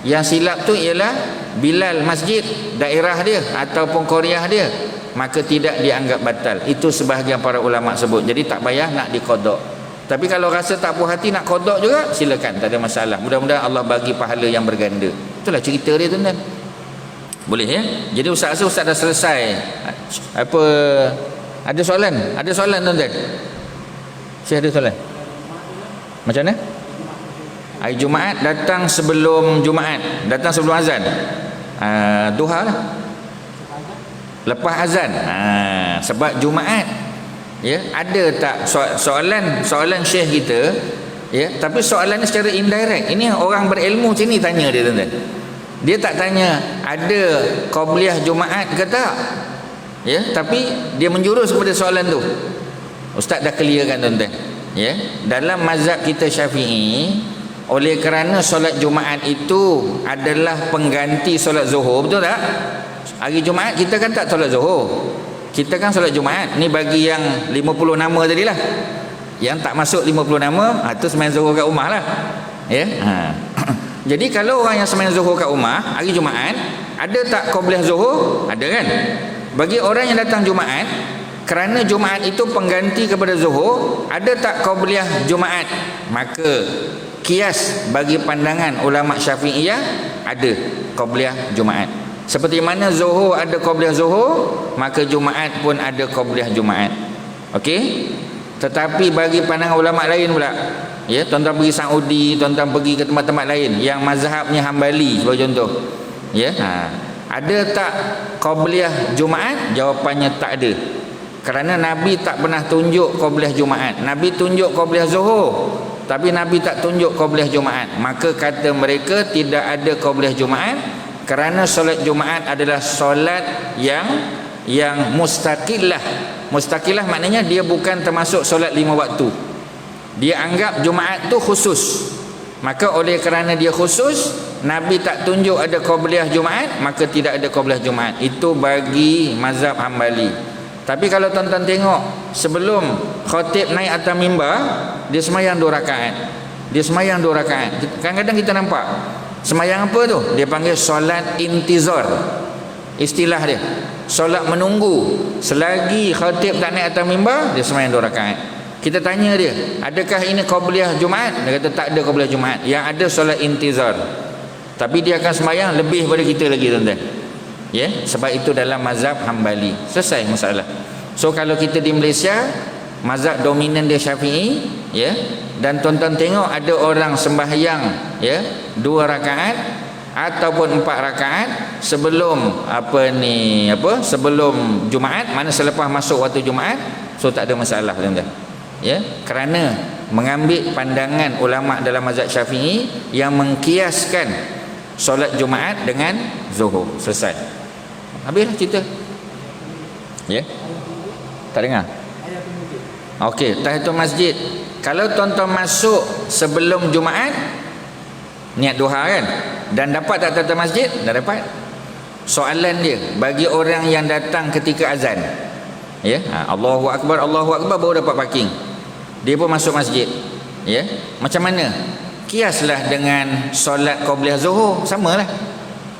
Yang silap tu ialah Bilal masjid daerah dia ataupun qaryah dia, maka tidak dianggap batal. Itu sebahagian para ulama sebut. Jadi tak payah nak diqada. Tapi kalau rasa tak puas hati nak qada juga, silakan, tak ada masalah. Mudah-mudahan Allah bagi pahala yang berganda. Itulah cerita dia, tuan-tuan. Boleh ya? Jadi ustaz dah selesai. Apa, ada soalan? Ada soalan, tuan-tuan? Saya ada soalan. Macam mana? Hari Jumaat datang sebelum Jumaat, datang sebelum azan. Duha lah. Lepas azan. Sebab Jumaat. Ya, ada tak soalan syekh kita, ya, tapi soalan ni secara indirect. Ini orang berilmu sini tanya dia, tuan-tuan. Dia tak tanya ada qabliyah Jumaat ke tak. Ya, tapi dia menjurus kepada soalan tu. Ustaz dah clearkan, tuan-tuan. Ya, dalam mazhab kita Syafi'i, oleh kerana solat Jumaat itu adalah pengganti solat Zuhur, betul tak? Hari Jumaat kita kan tak solat Zuhur, kita kan solat Jumaat. Ni bagi yang 50 nama tadilah. Yang tak masuk 50 nama, tu sembahyang Zuhur kat rumah lah. Ya. Jadi kalau orang yang sembahyang Zuhur kat rumah hari Jumaat, ada tak qabliyah Zuhur? Ada kan? Bagi orang yang datang Jumaat, kerana Jumaat itu pengganti kepada Zuhur, ada tak qabliyah Jumaat? Maka kias bagi pandangan ulama Syafi'iyah, ada qabliyah Jumaat. Seperti mana Zuhur ada qabliyah Zuhur, maka Jumaat pun ada qabliyah Jumaat. Okey? Tetapi bagi pandangan ulama lain pula, ya, tuan-tuan pergi Saudi, tuan-tuan pergi ke tempat-tempat lain yang mazhabnya Hambali sebagai contoh, ya, ada tak qabliyah Jumaat? Jawapannya tak ada. Kerana Nabi tak pernah tunjuk qabliyah Jumaat. Nabi tunjuk qabliyah Zuhur, tapi Nabi tak tunjuk qabliyah Jumaat. Maka kata mereka tidak ada qabliyah Jumaat, kerana solat Jumaat adalah solat yang mustaqillah. Mustaqillah maknanya dia bukan termasuk solat 5 waktu. Dia anggap Jumaat tu khusus. Maka oleh kerana dia khusus, Nabi tak tunjuk ada qabliyah Jumaat, maka tidak ada qabliyah Jumaat. Itu bagi mazhab Hambali. Tapi kalau tuan-tuan tengok, sebelum khatib naik atas mimbar, dia sembahyang 2 rakaat. Dia sembahyang 2 rakaat. Kadang-kadang kita nampak sembahyang apa tu? Dia panggil solat intizar. Istilah dia, solat menunggu. Selagi khatib tak naik atas mimbar, dia sembahyang 2 rakaat. Kita tanya dia, adakah ini qabliyah Jumaat? Dia kata tak ada qabliyah Jumaat. Yang ada solat intizar. Tapi dia akan sembahyang lebih daripada kita lagi, tuan-tuan. Ya, sebab itu dalam mazhab Hambali. Selesai masalah. So kalau kita di Malaysia, mazhab dominan dia Syafi'i, ya, dan tuan-tuan tengok ada orang sembahyang, ya, 2 rakaat ataupun 4 rakaat sebelum sebelum Jumaat, mana selepas masuk waktu Jumaat, so tak ada masalah, tuan-tuan. Ya, kerana mengambil pandangan ulama dalam mazhab Syafi'i yang mengkiaskan solat Jumaat dengan Zuhur. Selesai. Habislah cerita. Ya? Tak dengar? Okey, tahiyatul masjid. Kalau tuan-tuan masuk sebelum Jumaat, niat duha kan, dan dapat tak tahiyatul masjid? Dah dapat. Soalan dia, bagi orang yang datang ketika azan, ya, Allahu Akbar baru dapat parking, dia pun masuk masjid, ya, macam mana? Kiaslah dengan solat qabliyah Zuhur, samalah.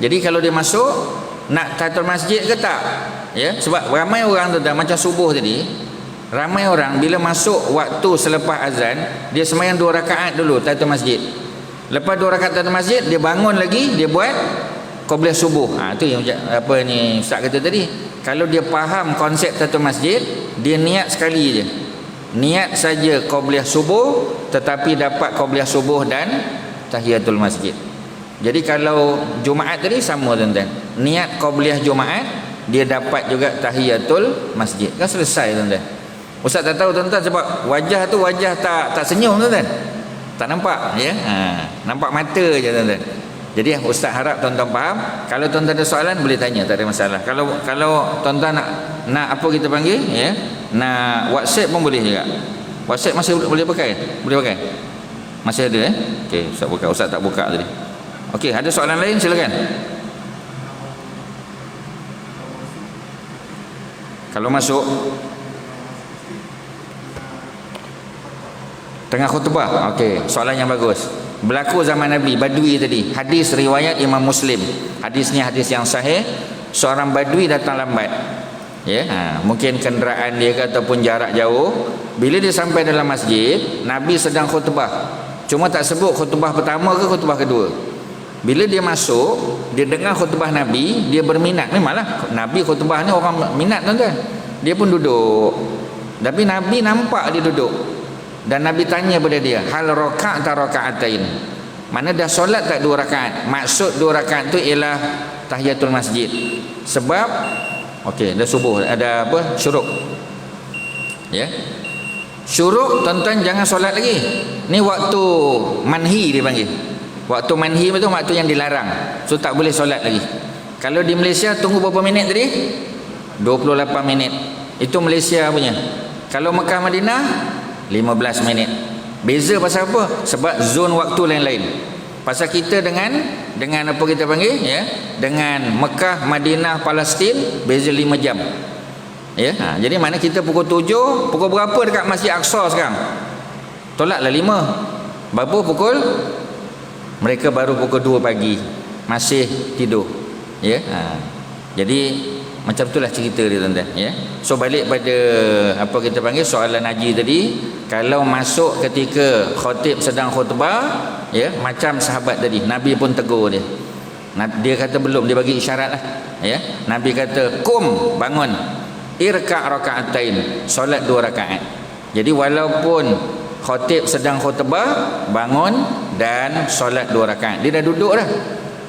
Jadi kalau dia masuk, nak tahiyatul masjid ke tak? Ya, sebab ramai orang tu dah macam subuh tadi, ramai orang bila masuk waktu selepas azan, dia sembahyang 2 rakaat dulu tahiyatul masjid. Lepas 2 rakaat tahiyatul masjid, dia bangun lagi, dia buat qabliyah subuh. Tu yang apa ni ustaz kata tadi. Kalau dia faham konsep tahiyatul masjid, dia niat sekali je. Niat saja qabliyah subuh, tetapi dapat qabliyah subuh dan tahiyatul masjid. Jadi kalau Jumaat tadi sama, tuan-tuan. Niat qabliyah Jumaat, dia dapat juga tahiyatul masjid. Kan selesai, tuan-tuan. Ustaz tak tahu, tuan-tuan, sebab wajah tu wajah tak senyum, tuan-tuan. Tak nampak, ya. Nampak mata je, tuan-tuan. Jadi ustaz harap tuan-tuan faham. Kalau tuan-tuan ada soalan boleh tanya, tak ada masalah. Kalau tuan-tuan nak apa kita panggil, ya, nak WhatsApp pun boleh juga. WhatsApp masih boleh pakai? Boleh pakai? Masih ada, Okey, ustaz tak buka tadi. Okey, ada soalan lain silakan. Kalau masuk tengah khutbah, okey, soalan yang bagus. berlaku zaman Nabi, Badui tadi. Hadis riwayat Imam Muslim. Hadis ni hadis yang sahih. Seorang Badui datang lambat. Ya, mungkin kenderaan dia ke ataupun jarak jauh. Bila dia sampai dalam masjid, Nabi sedang khutbah. Cuma tak sebut khutbah pertama ke khutbah kedua. Bila dia masuk, dia dengar khutbah Nabi, dia berminat. Memanglah Nabi khutbah ni orang minat tuan-tuan. Dia pun duduk. Tapi Nabi nampak dia duduk. Dan Nabi tanya pada dia, hal raka'ta raka'atain. Mana dah solat tak 2 rakaat? Maksud 2 rakaat tu ialah tahiyatul masjid. Sebab okey, dah subuh, ada apa? Syuruk. Ya. Syuruk tuan-tuan jangan solat lagi. Ni waktu manhi dia panggil. Waktu manhi itu waktu yang dilarang. So tak boleh solat lagi. Kalau di Malaysia tunggu berapa minit tadi? 28 minit. Itu Malaysia punya. Kalau Mekah Madinah 15 minit. Beza pasal apa? Sebab zon waktu lain-lain. Pasal kita dengan apa kita panggil ya, dengan Mekah, Madinah, Palestin beza 5 jam. Ya, jadi mana kita pukul 7, pukul berapa dekat Masjid Aqsa sekarang? Tolaklah 5. Berapa pukul? Mereka baru pukul 2 pagi. Masih tidur. Ya. Jadi macam itulah cerita dia tuan-tuan, ya. So balik pada apa kita panggil soalan haji tadi, kalau masuk ketika khatib sedang khutbah, ya, macam sahabat tadi, Nabi pun tegur dia. Dia kata belum, dia bagi isyarat lah, ya. Nabi kata, "Kum, bangun. Irka' raka'atain." Solat 2 rakaat. Jadi walaupun khatib sedang khutbah, bangun dan solat 2 rakaat. Dia dah duduk dah.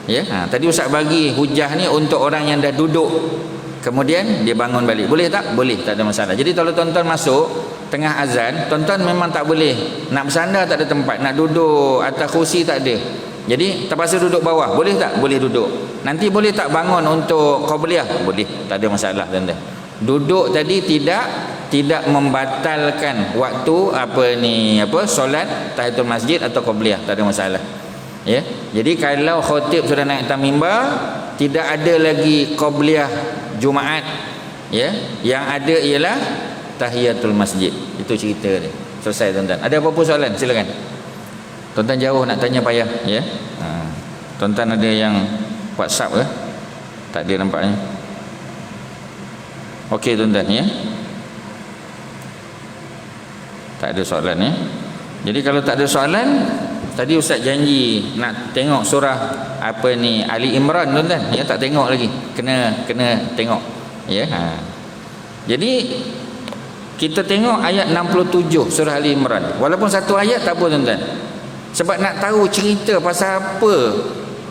Ya, tadi Ustaz bagi hujah ni untuk orang yang dah duduk. Kemudian dia bangun balik. Boleh tak? Boleh, tak ada masalah. Jadi kalau tuan-tuan masuk tengah azan, tuan-tuan memang tak boleh. Nak bersandar tak ada tempat, nak duduk atas kursi tak ada. Jadi terpaksa duduk bawah. Boleh tak? Boleh duduk. Nanti boleh tak bangun untuk qabliyah? Boleh, tak ada masalah tuan-tuan. Duduk tadi tidak membatalkan waktu solat tahiyatul masjid atau qabliyah, tak ada masalah. Ya. Jadi kalau khatib sudah naik atas mimbar, tidak ada lagi qabliyah Jumaat, ya. Yang ada ialah tahiyatul masjid. Itu cerita dia. Selesai tuan-tuan. Ada apa-apa soalan? Silakan. Tuan-tuan jauh nak tanya payah, ya. Tuan-tuan ada yang WhatsApp ke? Tak ada nampaknya. Okey tuan-tuan, ya. Tak ada soalan, ya. Jadi kalau tak ada soalan, tadi Ustaz janji nak tengok surah Ali Imran tuan-tuan, ya, tak tengok lagi. Kena tengok, ya. Jadi kita tengok ayat 67 surah Ali Imran. Walaupun satu ayat tak apa tuan-tuan. Sebab nak tahu cerita pasal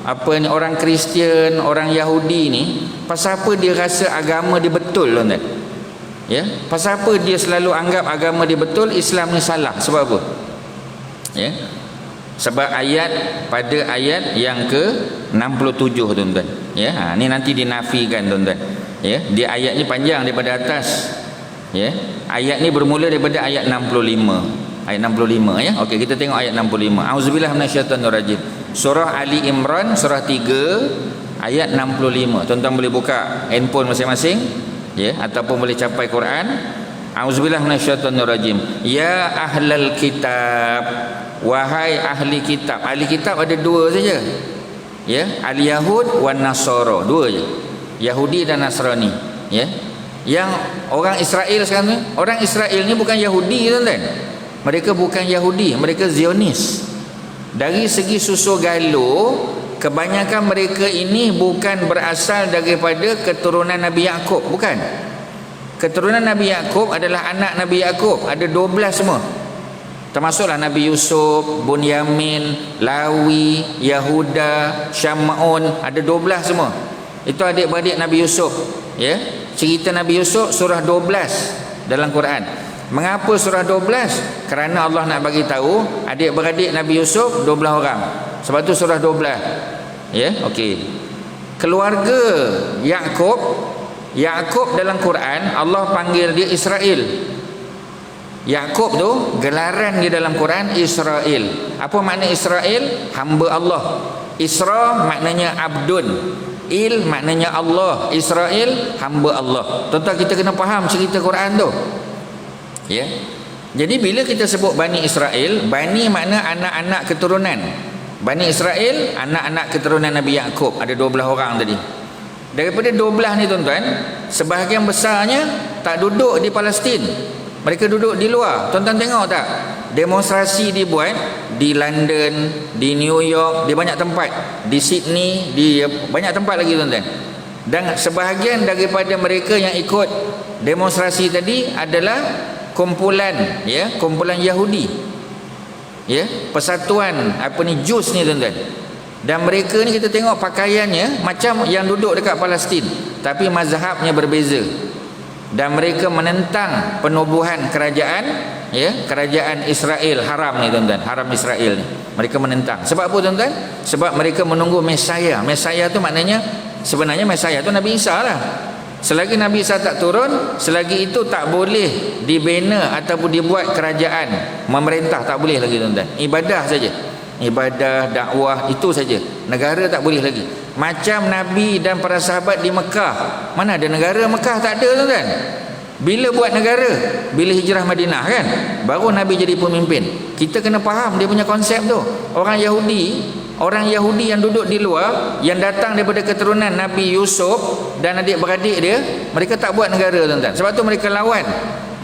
apa ni orang Kristian, orang Yahudi ni, pasal apa dia rasa agama dia betul tuan-tuan. Ya, pasal apa dia selalu anggap agama dia betul, Islam ni salah. Sebab apa? Ya. Sebab pada ayat yang ke-67 tuan-tuan. Ya, ni nanti dinafikan tuan-tuan. Ya, dia ayat ni panjang daripada atas. Ya. Ayat ni bermula daripada ayat 65. Ayat 65, ya. Okey, kita tengok ayat 65. Auzubillahi minasyaitonirrajim. Surah Ali Imran surah 3 ayat 65. Tuan-tuan boleh buka handphone masing-masing, ya, ataupun boleh capai Quran. Auzubillahi minasyaitonirrajim. Ya ahlal kitab, wahai ahli kitab. Ahli kitab ada 2 saja. Ya, al-Yahud wan Nasara, 2 je. Yahudi dan Nasrani, ya. Yang orang Israel sekarang ni, orang Israel ni bukan Yahudi tuan-tuan. Mereka bukan Yahudi, mereka Zionis. Dari segi susu galuh, kebanyakan mereka ini bukan berasal daripada keturunan Nabi Yaqub, bukan. Keturunan Nabi Yaqub adalah anak Nabi Yaqub, ada 12 semua. Termasuklah Nabi Yusuf, Bunyamin, Lawi, Yahuda, Syam'un, ada 12 semua. Itu adik-beradik Nabi Yusuf, ya. Cerita Nabi Yusuf surah 12 dalam Quran. Mengapa surah 12? Kerana Allah nak bagi tahu adik-beradik Nabi Yusuf 12 orang. Sebab tu surah 12. Ya, okey. Keluarga Yaqub dalam Quran Allah panggil dia Israel. Yaqub tu gelaran dia dalam Quran Israel. Apa makna Israel? Hamba Allah. Isra maknanya abdun, Il maknanya Allah, Israel hamba Allah. Tuan-tuan, kita kena faham cerita Quran tu. Ya. Jadi bila kita sebut Bani Israel, Bani makna anak-anak keturunan. Bani Israel, anak-anak keturunan Nabi Yaqub, ada 12 orang tadi. Daripada 12 ni tuan-tuan, sebahagian besarnya tak duduk di Palestin. Mereka duduk di luar. Tuan-tuan tengok tak? Demonstrasi dibuat di London, di New York, di banyak tempat, di Sydney, di banyak tempat lagi tuan-tuan. Dan sebahagian daripada mereka yang ikut demonstrasi tadi adalah kumpulan, ya, kumpulan Yahudi, ya, persatuan apa ni, Jews ni tuan-tuan. Dan mereka ni kita tengok pakaiannya macam yang duduk dekat Palestin, tapi mazhabnya berbeza. Dan mereka menentang penubuhan kerajaan, ya, kerajaan Israel haram ni tuan-tuan, haram Israel ni. Mereka menentang. Sebab apa tuan-tuan? Sebab mereka menunggu Mesaya. Mesaya tu maknanya, sebenarnya Mesaya tu Nabi Isa lah. Selagi Nabi Isa tak turun, selagi itu tak boleh dibina ataupun dibuat kerajaan memerintah, tak boleh lagi tuan-tuan. Ibadah saja, ibadah, dakwah, itu saja. Negara tak boleh lagi. Macam Nabi dan para sahabat di Mekah, mana ada negara? Mekah tak ada tuan-tuan. Bila buat negara? Bila hijrah Madinah kan, baru Nabi jadi pemimpin. Kita kena faham dia punya konsep tu. Orang Yahudi yang duduk di luar, yang datang daripada keturunan Nabi Yusuf dan adik-beradik dia, mereka tak buat negara tuan-tuan. Sebab tu mereka lawan.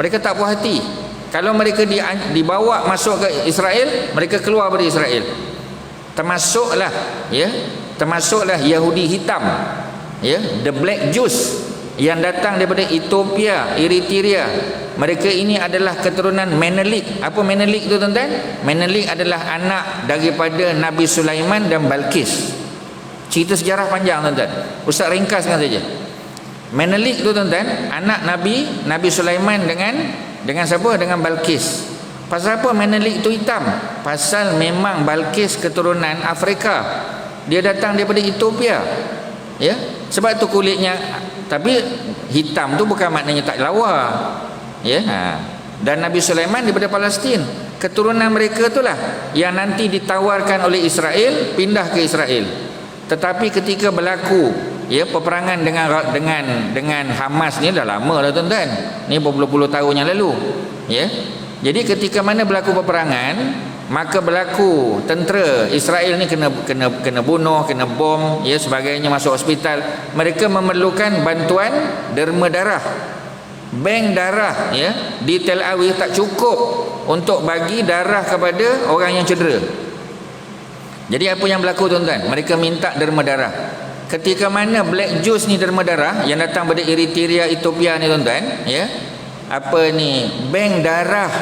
Mereka tak puas hati. Kalau mereka dibawa masuk ke Israel, mereka keluar dari Israel. Termasuklah Yahudi hitam, ya, the black Jews yang datang daripada Ethiopia, Eritrea. Mereka ini adalah keturunan Menelik. Apa Menelik tu tuan-tuan? Menelik adalah anak daripada Nabi Sulaiman dan Balqis. Cerita sejarah panjang tuan-tuan. Ustaz ringkaskan saja. Menelik tu tuan-tuan, anak Nabi Sulaiman dengan siapa? Dengan Balqis. Pasal apa Menelik tu hitam? Pasal memang Balqis keturunan Afrika. Dia datang daripada Ethiopia. Ya, sebab tu kulitnya, tapi hitam tu bukan maknanya tak lawa. Ya. Dan Nabi Sulaiman daripada Palestin. Keturunan mereka itulah yang nanti ditawarkan oleh Israel pindah ke Israel. Tetapi ketika berlaku, ya, peperangan dengan Hamas ni dah lama dah tuan-tuan. Ni berpuluh-puluh tahun yang lalu. Ya. Jadi ketika mana berlaku peperangan, maka berlaku tentera Israel ni kena bunuh, kena bom, ya, sebagainya, masuk hospital. Mereka memerlukan bantuan derma darah. Bank darah, ya, di Tel Aviv tak cukup untuk bagi darah kepada orang yang cedera. Jadi apa yang berlaku tuan-tuan? Mereka minta derma darah. Ketika mana black Jews ni derma darah yang datang dari Eritrea, Ethiopia ni tuan-tuan, ya, apa ni, bank darah,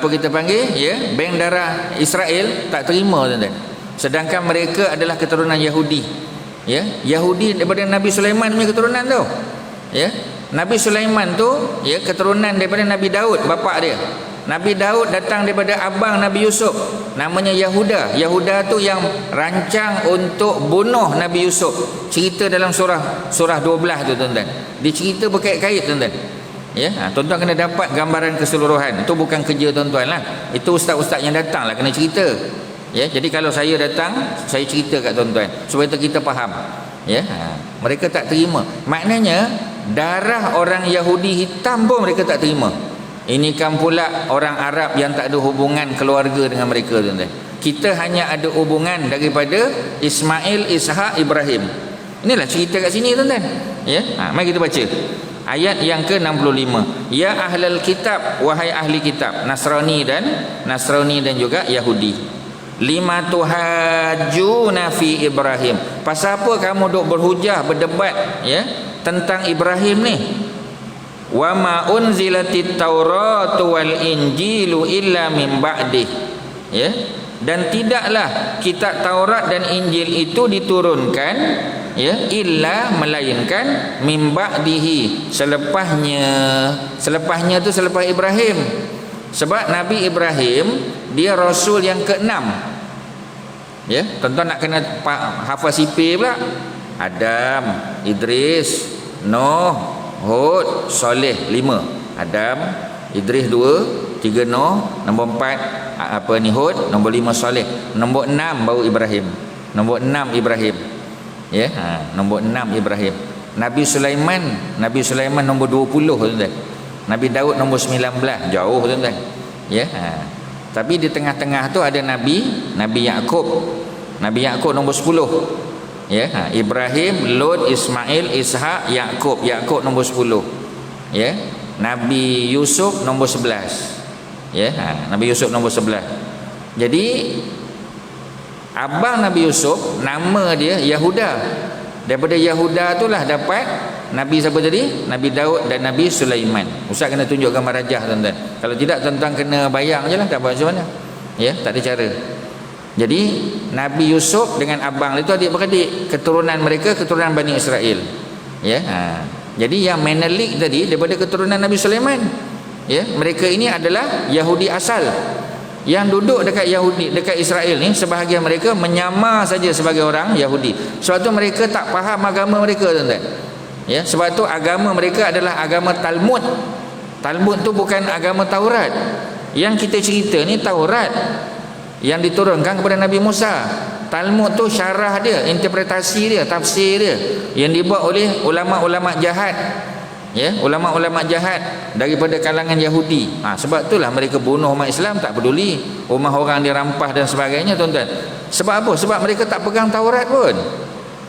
apa kita panggil, ya, bank darah Israel tak terima tuan-tuan. Sedangkan mereka adalah keturunan Yahudi, ya, Yahudi daripada Nabi Sulaiman punya keturunan tu, ya. Nabi Sulaiman tu, ya, keturunan daripada Nabi Daud, bapa dia. Nabi Daud datang daripada abang Nabi Yusuf, namanya Yahuda. Yahuda tu yang rancang untuk bunuh Nabi Yusuf. Cerita dalam surah 12 tu tuan-tuan. Dicerita berkait-kait tuan-tuan. Ya, tuan-tuan kena dapat gambaran keseluruhan. Itu bukan kerja tuan-tuan lah. Itu ustaz-ustaz yang datang lah kena cerita. Ya, jadi kalau saya datang, saya cerita kat tuan-tuan supaya kita faham. Ya, mereka tak terima. Maknanya darah orang Yahudi hitam pun mereka tak terima. Ini kan pula orang Arab yang tak ada hubungan keluarga dengan mereka tuan-tuan. Kita hanya ada hubungan daripada Ismail, Ishak, Ibrahim. Inilah cerita kat sini tuan-tuan. Ya, mari kita baca ayat yang ke-65. Ya ahlal kitab, wahai ahli kitab, Nasrani dan juga Yahudi. Lima tuhajjuna fi Ibrahim. Pasal apa kamu duk berhujah, berdebat, ya, tentang Ibrahim ni? Wa ma unzilatit tauratu wal injilu illa min ba'dih. Ya, dan tidaklah kitab Taurat dan Injil itu diturunkan, ya, illa melainkan min ba'dihi, selepasnya tu selepas Ibrahim. Sebab Nabi Ibrahim dia rasul yang ke-6. Ya, tuan-tuan nak kena hafal sipir pula. Adam, Idris, Nuh, Hud, Soleh, 5. Adam, Idris 2, 3 Nuh, nombor 4 Hud, nombor 5 Soleh, nombor 6 baru Ibrahim. Nombor 6 Ibrahim. Ya, nombor 6 Ibrahim. Nabi Sulaiman nombor 20 tuan-tuan. Nabi Daud nombor 19, jauh tuan-tuan. Ya. Tapi di tengah-tengah tu ada Nabi Yaqub. Nabi Yaqub nombor 10. Ya, Ibrahim, Lut, Ismail, Ishak, Yaqub nombor 10. Ya, Nabi Yusuf nombor 11. Ya, Nabi Yusuf nombor 11. Jadi abang Nabi Yusuf nama dia Yahuda. Daripada Yahuda itulah dapat Nabi siapa tadi? Nabi Daud dan Nabi Sulaiman. Ustaz kena tunjuk gambar rajah tuan-tuan. Kalau tidak tuan-tuan kena bayang je lah, tak apa macam mana. Ya, tak ada cara. Jadi Nabi Yusuf dengan abang itu adik-beradik, keturunan mereka keturunan Bani Israel. Ya, jadi yang Menelik tadi daripada keturunan Nabi Sulaiman. Ya, mereka ini adalah Yahudi asal. Yang duduk dekat Israel ni, sebahagian mereka menyamar saja sebagai orang Yahudi. Sebab tu mereka tak faham agama mereka, tuan-tuan. Ya, sebab tu agama mereka adalah agama Talmud. Talmud tu bukan agama Taurat. Yang kita cerita ni Taurat yang diturunkan kepada Nabi Musa. Talmud tu syarah dia, interpretasi dia, tafsir dia yang dibuat oleh ulama-ulama jahat. Ya, ulama-ulama jahat daripada kalangan Yahudi. Sebab itulah mereka bunuh umat Islam, tak peduli rumah orang dirampas dan sebagainya, tuan-tuan. Sebab apa? Sebab mereka tak pegang Taurat pun.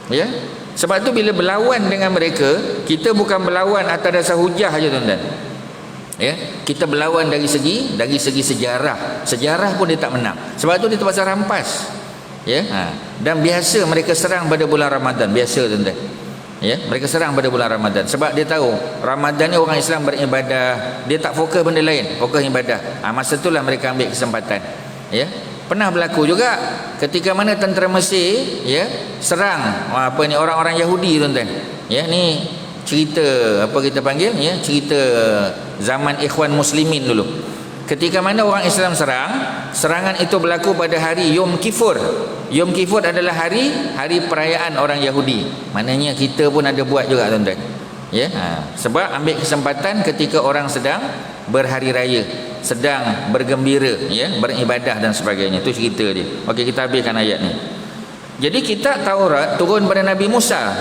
Ya. Sebab tu bila berlawan dengan mereka, kita bukan berlawan atas dasar hujah aja, tuan-tuan. Ya, kita berlawan dari segi sejarah. Sejarah pun dia tak menang. Sebab tu dia terpaksa rampas. Ya. Dan biasa mereka serang pada bulan Ramadan, biasa, tuan-tuan. Ya, mereka serang pada bulan Ramadan sebab dia tahu Ramadan ni orang Islam beribadah, dia tak fokus benda lain, fokus ibadah. Masa itulah mereka ambil kesempatan. Ya, pernah berlaku juga ketika mana tentera Mesir ya serang orang-orang Yahudi, tuan-tuan. Ya, ni cerita apa kita panggil ya, cerita zaman Ikhwan Muslimin dulu. Ketika mana orang Islam serangan itu berlaku pada hari Yom Kippur. Yom Kippur adalah hari perayaan orang Yahudi. Maknanya kita pun ada buat juga, tuan-tuan. Ya, sebab ambil kesempatan ketika orang sedang berhari raya, sedang bergembira, ya, beribadah dan sebagainya. Itu cerita dia. Okey, kita habiskan ayat ni. Jadi kitab Taurat turun pada Nabi Musa.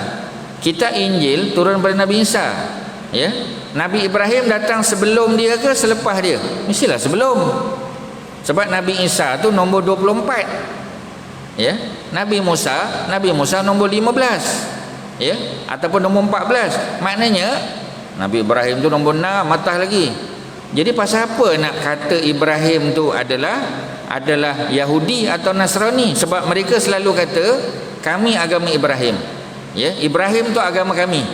Kitab Injil turun pada Nabi Isa. Ya. Nabi Ibrahim datang sebelum dia ke selepas dia? Mestilah sebelum. Sebab Nabi Isa tu nombor 24. Ya. Nabi Musa nombor 15. Ya, ataupun nombor 14. Maknanya Nabi Ibrahim tu nombor 6 atas lagi. Jadi pasal apa nak kata Ibrahim tu adalah Yahudi atau Nasrani? Sebab mereka selalu kata kami agama Ibrahim. Ya, Ibrahim tu agama kami,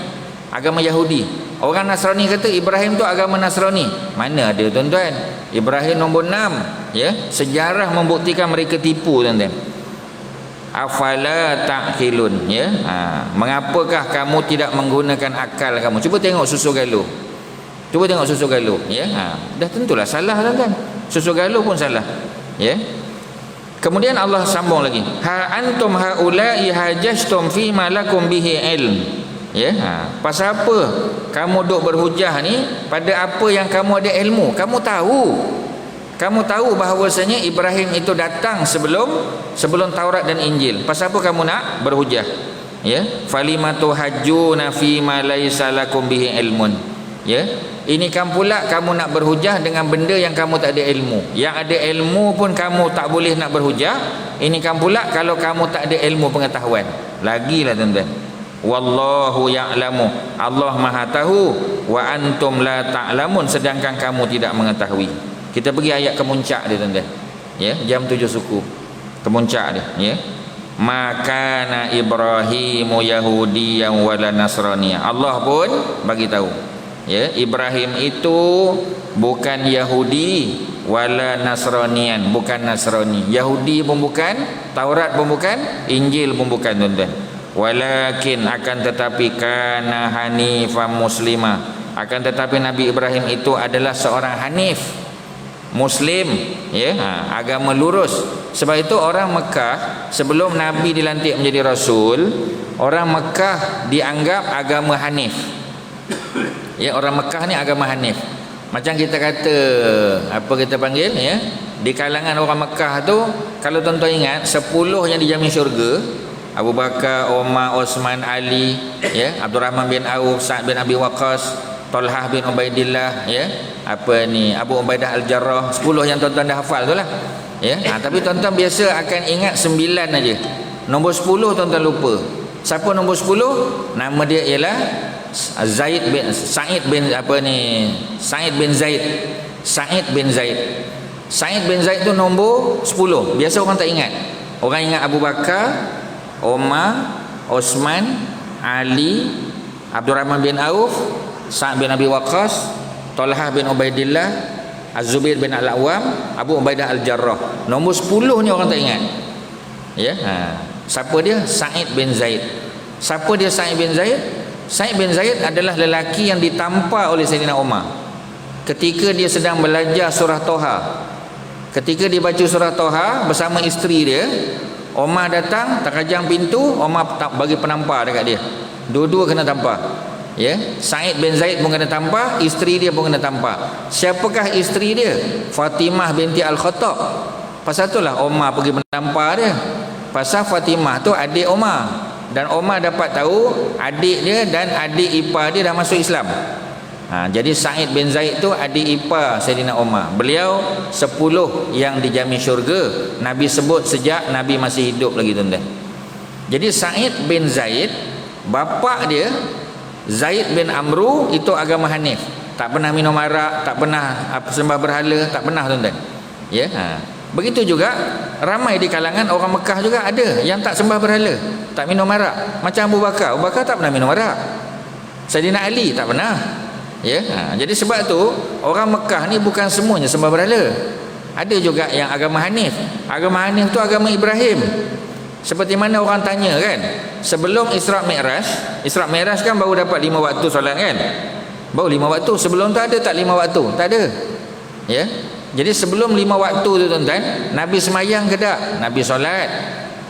agama Yahudi. Orang Nasrani kata Ibrahim tu agama Nasrani. Mana ada, tuan-tuan? Ibrahim nombor 6. Ya, sejarah membuktikan mereka tipu, tuan-tuan. Afala ta'qilun, ya. Mengapakah kamu tidak menggunakan akal kamu? Cuba tengok susu galuh. Ya. Dah tentulah salah, tuan-tuan. Susu galuh pun salah. Ya. Kemudian Allah sambung lagi. Ha antum haula'i hajajtum fi ma lakum bihi ilm. Ya, pasal apa kamu duk berhujah ni pada apa yang kamu ada ilmu? Kamu tahu bahawasanya Ibrahim itu datang sebelum Taurat dan Injil. Pasal apa kamu nak berhujah? Ya, falimatu hajjuna fi ma laisa lakum bihi ilmun. Ya, ini kan pula kamu nak berhujah dengan benda yang kamu tak ada ilmu. Yang ada ilmu pun kamu tak boleh nak berhujah. Ini kan pula kalau kamu tak ada ilmu pengetahuan. Lagilah, tuan-tuan. Wallahu ya'lamu, Allah Maha tahu, wa antum la ta'lamun, sedangkan kamu tidak mengetahui. Kita pergi ayat kemuncak dia, tuan-tuan. Ya, jam 7 suku. Kemuncak dia, ya. Maka Ibrahimu Yahudiyan wala Nasraniya. Allah pun bagi tahu. Ya, Ibrahim itu bukan Yahudi wala Nasraniyan, bukan Nasrani. Yahudi pun bukan, Taurat pun bukan, Injil pun bukan, tuan-tuan. Walakin akan tetapi kana hanifan muslimah, akan tetapi Nabi Ibrahim itu adalah seorang hanif, muslim, ya, agama lurus. Sebab itu orang Mekah sebelum Nabi dilantik menjadi rasul, orang Mekah dianggap agama hanif. Ya, orang Mekah ni agama hanif. Macam kita kata apa kita panggil, ya, di kalangan orang Mekah tu, kalau tuan-tuan ingat 10 yang dijamin syurga, Abu Bakar, Umar, Osman, Ali, ya, Abdul Rahman bin Auf, Sa'ad bin Abi Waqqas, Talhah bin Ubaidillah, ya. Apa ni, Abu Ubaidah Al-Jarrah, 10 yang tuan-tuan dah hafal tu lah. Ya. Tapi tuan-tuan biasa akan ingat 9 aja. Nombor 10 tuan-tuan lupa. Siapa nombor 10? Nama dia ialah Said bin Said bin Zaid. Said bin Zaid tu nombor 10. Biasa orang tak ingat. Orang ingat Abu Bakar, Umar, Osman, Ali, Abdurrahman bin Auf, Sa'ad bin Abi Waqqas, Talhah bin Ubaidillah, Az-Zubair bin Al-Awwam, Abu Ubaidah Al-Jarrah. Nombor 10 ni orang tak ingat. Ya. Siapa dia? Said bin Zaid. Siapa dia Said bin Zaid? Said bin Zaid adalah lelaki yang ditampar oleh Sayyidina Umar ketika dia sedang belajar surah Toha. Ketika dia baca surah Toha bersama isteri dia, Umar datang, terkajang pintu, Umar tak bagi penampar dekat dia. Dua-dua kena tampar. Ya, Said bin Zaid pun kena tampar, isteri dia pun kena tampar. Siapakah isteri dia? Fatimah binti Al-Khattab. Pasal itulah Umar pergi menampar dia. Pasal Fatimah tu adik Umar, dan Umar dapat tahu adik dia dan adik ipar dia dah masuk Islam. Jadi Said bin Zaid tu adik ipar Sayyidina Umar. Beliau 10 yang dijamin syurga. Nabi sebut sejak Nabi masih hidup lagi, tuan-tuan. Jadi Said bin Zaid, bapa dia Zaid bin Amru, itu agama Hanif. Tak pernah minum arak, tak pernah sembah berhala, tak pernah, tuan-tuan. Ya. Begitu juga ramai di kalangan orang Mekah juga ada yang tak sembah berhala, tak minum arak. Macam Abu Bakar. Abu Bakar tak pernah minum arak. Sayyidina Ali tak pernah. Ya. Jadi sebab tu orang Mekah ni bukan semuanya sembah berhala. Ada juga yang agama Hanif. Agama Hanif tu agama Ibrahim. Seperti mana orang tanya kan, sebelum Isra' Mi'raj kan baru dapat 5 waktu solat kan? Baru 5 waktu. Sebelum tu ada tak 5 waktu? Tak ada. Ya. Jadi sebelum 5 waktu tu, tuan-tuan, Nabi semayang ke tak? Nabi solat.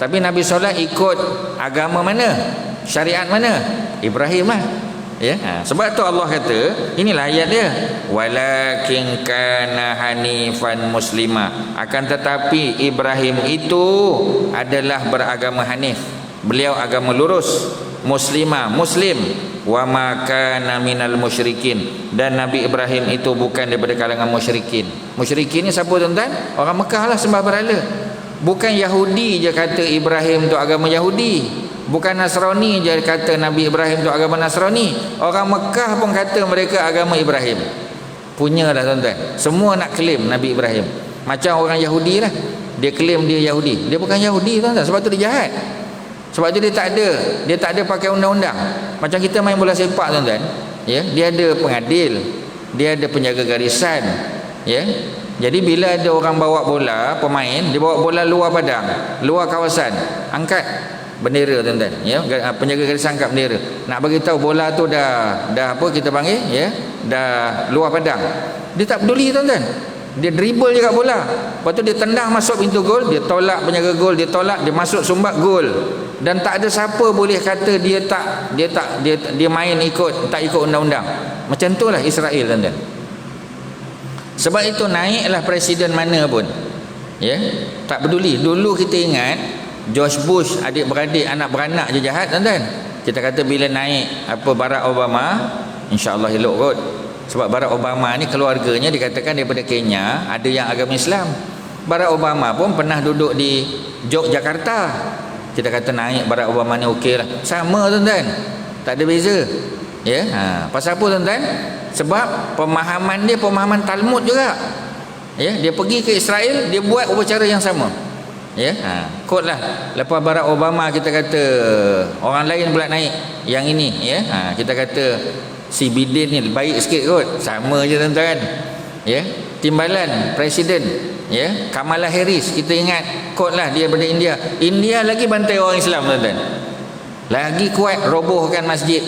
Tapi Nabi solat ikut agama mana? Syariat mana? Ibrahim lah. Ya. Sebab tu Allah kata, inilah ayat dia, walakin kana hanifan muslima. Akan tetapi Ibrahim itu adalah beragama hanif. Beliau agama lurus, muslima, muslim, wa ma kana minal musyrikin. Dan Nabi Ibrahim itu bukan daripada kalangan musyrikin. Musyrikin ni siapa, tuan-tuan? Orang Mekah lah sembah berhala. Bukan Yahudi je kata Ibrahim tu agama Yahudi. Bukan Nasrani je kata Nabi Ibrahim tu agama Nasrani. Orang Mekah pun kata mereka agama Ibrahim. Punya dah, tuan-tuan. Semua nak claim Nabi Ibrahim. Macam orang Yahudi lah, dia claim dia Yahudi. Dia bukan Yahudi, tuan-tuan. Sebab tu dia jahat. Sebab tu dia tak ada pakai undang-undang. Macam kita main bola sepak, tuan-tuan. Ya, dia ada pengadil, dia ada penjaga garisan. Ya. Jadi bila ada orang bawa bola, pemain, dia bawa bola luar padang, luar kawasan, angkat bendera, tuan-tuan. Ya, penjaga garisan angkat bendera. Nak bagi tahu bola tu dah apa kita panggil, ya, dah luar padang. Dia tak peduli, tuan-tuan. Dia dribble je kat bola. Lepas tu dia tendang masuk pintu gol, dia tolak penjaga gol, dia tolak, dia masuk sumbat gol. Dan tak ada siapa boleh kata dia main tak ikut undang-undang. Macam itulah Israel, tuan-tuan. Sebab itu naiklah presiden mana pun, ya, tak peduli. Dulu kita ingat George Bush, adik-beradik, anak beranak je jahat, tuan-tuan. Kita kata bila naik Barack Obama, insya-Allah elok kot. Sebab Barack Obama ni keluarganya dikatakan daripada Kenya, ada yang agama Islam. Barack Obama pun pernah duduk di Yogyakarta. Kita kata naik Barack Obama ni okey lah. Sama, tuan-tuan. Tak ada beza. Ya. Pasal apa, tuan-tuan? Sebab pemahaman dia pemahaman Talmud juga. Ya, dia pergi ke Israel, dia buat upacara yang sama. Ya. Kot lah. Lepas Barack Obama kita kata orang lain pula naik yang ini, ya. Kita kata si Biden ni baik sikit kot. Sama je, tuan-tuan. Ya. Timbalan presiden, ya, Kamala Harris, kita ingat kot lah dia daripada India. India lagi bantai orang Islam, tuan-tuan. Lagi kuat robohkan masjid.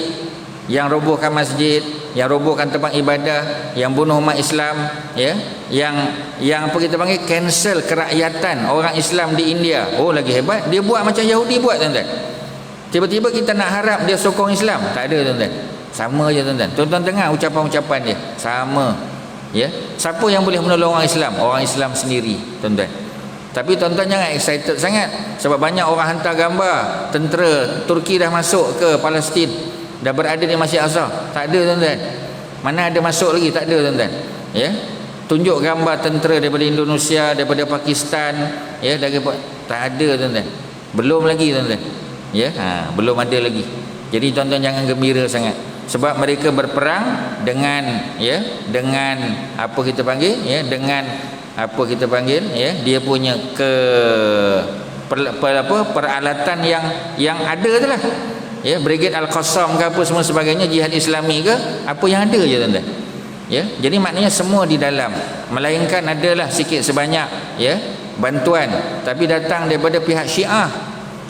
Yang robohkan masjid, yang robohkan tempat ibadah, yang bunuh umat Islam, ya, yang apa kita panggil cancel kerakyatan orang Islam di India. Oh, lagi hebat. Dia buat macam Yahudi buat, tuan-tuan. Tiba-tiba kita nak harap dia sokong Islam. Tak ada, tuan-tuan. Sama je, tuan-tuan. Tuan-tuan dengar ucapan-ucapan dia. Sama. Ya. Siapa yang boleh menolong orang Islam? Orang Islam sendiri, tuan-tuan. Tapi tuan-tuan jangan excited sangat. Sebab banyak orang hantar gambar tentera Turki dah masuk ke Palestin, dah berada di Masjid Aqsa. Tak ada, tuan-tuan. Mana ada masuk lagi? Tak ada tuan-tuan. Ya. Tunjuk gambar tentera daripada Indonesia, daripada Pakistan, ya, daripada tak ada tuan-tuan. Belum lagi tuan-tuan. Ya, belum ada lagi. Jadi tuan-tuan jangan gembira sangat. Sebab mereka berperang dengan, ya, dengan apa kita panggil, ya, dengan apa kita panggil, ya, dia punya peralatan yang ada tu lah. Ya, Brigade Al-Qassam ke apa semua sebagainya, jihad Islami ke, apa yang ada je tuan-tuan. Ya, jadi maknanya semua di dalam, melainkan adalah sikit sebanyak, ya, bantuan, tapi datang daripada pihak Syiah,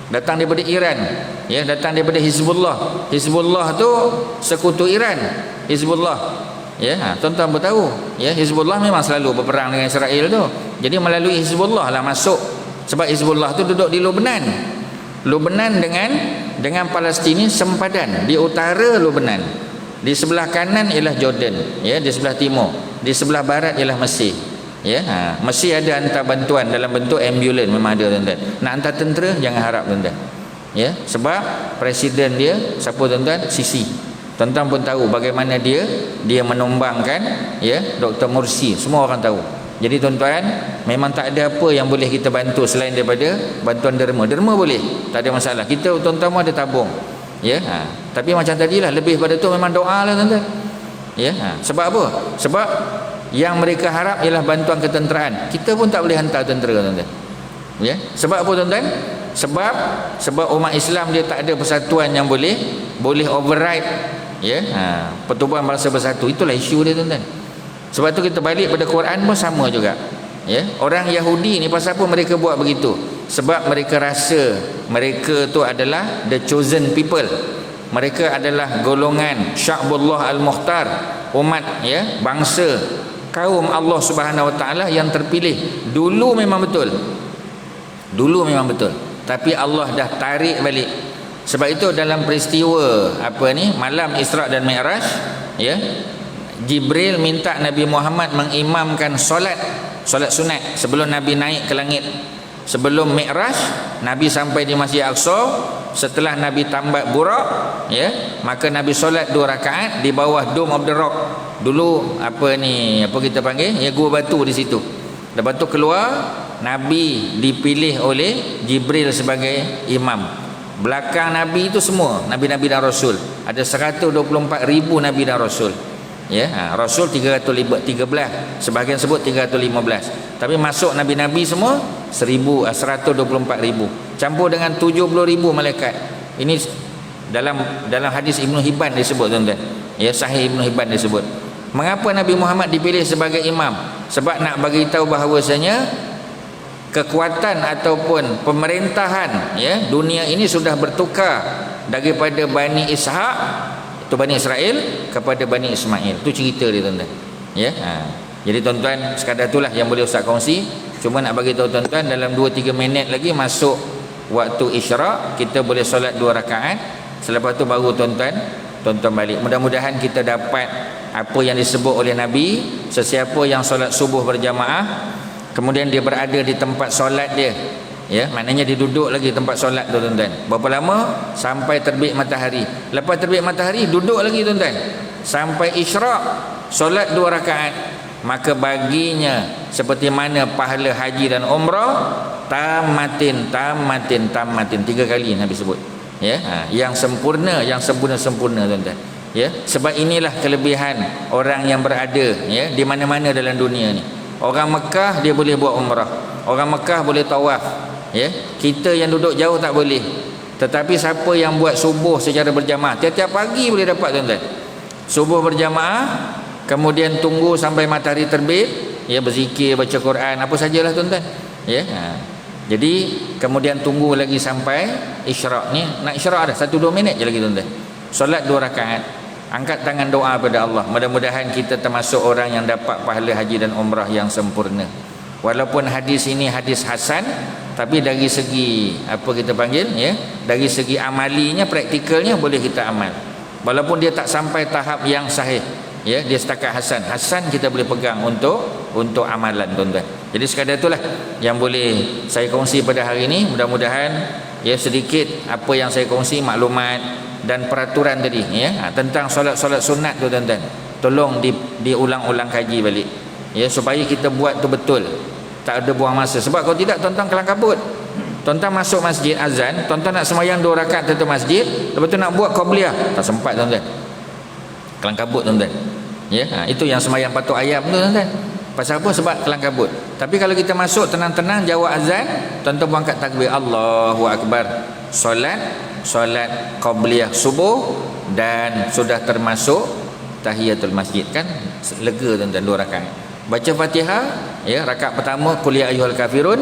datang daripada Iran, ya, datang daripada Hizbullah. Hizbullah tu sekutu Iran. Hizbullah, ya, tuan-tuan bertahu, ya, Hizbullah memang selalu berperang dengan Israel tu. Jadi melalui Hizbullah lah masuk. Sebab Hizbullah tu duduk di Lebanon. Lebanon dengan Palestin sempadan di utara Lebanon. Di sebelah kanan ialah Jordan, ya, di sebelah timur. Di sebelah barat ialah Mesir. Ya, Mesir ada hantar bantuan dalam bentuk ambulans, memang ada tuan-tuan. Nak hantar tentera jangan harap tuan-tuan. Ya, sebab presiden dia siapa tuan-tuan? Sisi. Tuan-tuan pun tahu bagaimana dia menumbangkan, ya, Dr. Morsi. Semua orang tahu. Jadi tuan-tuan, memang tak ada apa yang boleh kita bantu selain daripada bantuan derma. Derma boleh, tak ada masalah. Kita tuan-tuan ada tabung. Ya, tapi macam tadilah, lebih pada tu memang doa lah tuan-tuan. Ya, sebab apa? Sebab yang mereka harap ialah bantuan ketenteraan. Kita pun tak boleh hantar tentera tuan-tuan. Ya, sebab apa tuan-tuan? Sebab umat Islam dia tak ada persatuan yang boleh override, ya, Pertubuhan Bangsa Bersatu. Itulah isu dia tuan-tuan. Sebab tu kita balik pada Quran pun sama juga. Ya, orang Yahudi ni pasal apa mereka buat begitu? Sebab mereka rasa mereka tu adalah the chosen people. Mereka adalah golongan Sya'bullah Al-Mukhtar, umat, ya, bangsa, kaum Allah Subhanahu Wa Taala yang terpilih. Dulu memang betul. Tapi Allah dah tarik balik. Sebab itu dalam peristiwa malam Isra' dan Mi'raj, ya, Jibril minta Nabi Muhammad mengimamkan solat sunat sebelum Nabi naik ke langit. Sebelum Mi'raj, Nabi sampai di Masjid Aqsa. Setelah Nabi tambat Burak, ya, maka Nabi solat 2 rakaat di bawah Dome of the Rock. Dulu apa kita panggil, ya, gua batu di situ. Lepas tu keluar, Nabi dipilih oleh Jibril sebagai imam. Belakang Nabi itu semua Nabi-Nabi dan Rasul. Ada 124,000 Nabi dan Rasul. Ya, Rasul 313, sebahagian sebut 315. Tapi masuk nabi-nabi semua 124,000. Campur dengan 70,000 malaikat. Ini dalam hadis Ibnu Hibban disebut tuan-tuan. Ya, Sahih Ibnu Hibban disebut. Mengapa Nabi Muhammad dipilih sebagai imam? Sebab nak bagi tahu bahawasanya kekuatan ataupun pemerintahan, ya, dunia ini sudah bertukar daripada Bani Ishaq, itu Bani Israel, kepada Bani Ismail. Itu cerita dia tuan-tuan. Ya, jadi tuan-tuan, sekadar itulah yang boleh Ustaz kongsi. Cuma nak bagi tahu tuan-tuan, dalam 2-3 minit lagi masuk waktu Isra', kita boleh solat 2 rakaat. Selepas tu baru tuan-tuan balik. Mudah-mudahan kita dapat apa yang disebut oleh Nabi, sesiapa yang solat subuh berjamaah, kemudian dia berada di tempat solat dia, ya, maknanya dia duduk lagi tempat solat tu tuan-tuan. Berapa lama? Sampai terbit matahari. Lepas terbit matahari duduk lagi tuan-tuan sampai Isra', solat 2 rakaat. Maka baginya seperti mana pahala haji dan umrah, tamatin 3 kali Nabi sebut. Ya, yang sempurna tuan-tuan. Ya, sebab inilah kelebihan orang yang berada, ya, di mana-mana dalam dunia ni. Orang Mekah dia boleh buat umrah, orang Mekah boleh tawaf, ya. Kita yang duduk jauh tak boleh. Tetapi siapa yang buat subuh secara berjamaah, tiap-tiap pagi boleh dapat tuan-tuan. Subuh berjamaah, kemudian tunggu sampai matahari terbit, ya, berzikir, baca Quran, apa sajalah tuan-tuan. Ya. Jadi kemudian tunggu lagi sampai Isra' ni. Nak Isra' dah 1-2 minit je lagi tuan-tuan. Solat 2 rakaat. Angkat tangan doa pada Allah. Mudah-mudahan kita termasuk orang yang dapat pahala haji dan umrah yang sempurna. Walaupun hadis ini hadis hasan, tapi dari segi apa kita panggil, ya, dari segi amalinya, praktikalnya boleh kita amal. Walaupun dia tak sampai tahap yang sahih, ya, dia setakat hasan kita boleh pegang untuk amalan tuan-tuan. Jadi sekadar itulah yang boleh saya kongsi pada hari ini. Mudah-mudahan, ya, sedikit apa yang saya kongsi maklumat dan peraturan tadi, ya, tentang solat sunat tu tuan-tuan. tolong diulang-ulang kaji balik, ya, supaya kita buat tu betul, tak ada buang masa. Sebab kalau tidak tuan-tuan kelang kabut. Tuan-tuan masuk masjid azan, tuan-tuan nak sembahyang 2 rakaat tentu masjid, lepas tu nak buat qabliyah, tak sempat tuan-tuan, kelang kabut tuan-tuan, ya. Itu yang sembahyang patuk ayam tu tuan-tuan. Pasal apa? Sebab kelang kabut. Tapi kalau kita masuk tenang-tenang jawab azan, tuan-tuan buang kat takbir Allahu Akbar, solat qabliyah subuh, dan sudah termasuk tahiyatul masjid, kan lega tuan-tuan 2 rakaat. Baca Fatihah, ya, rakaat pertama qul ya ayyuhal kafirun,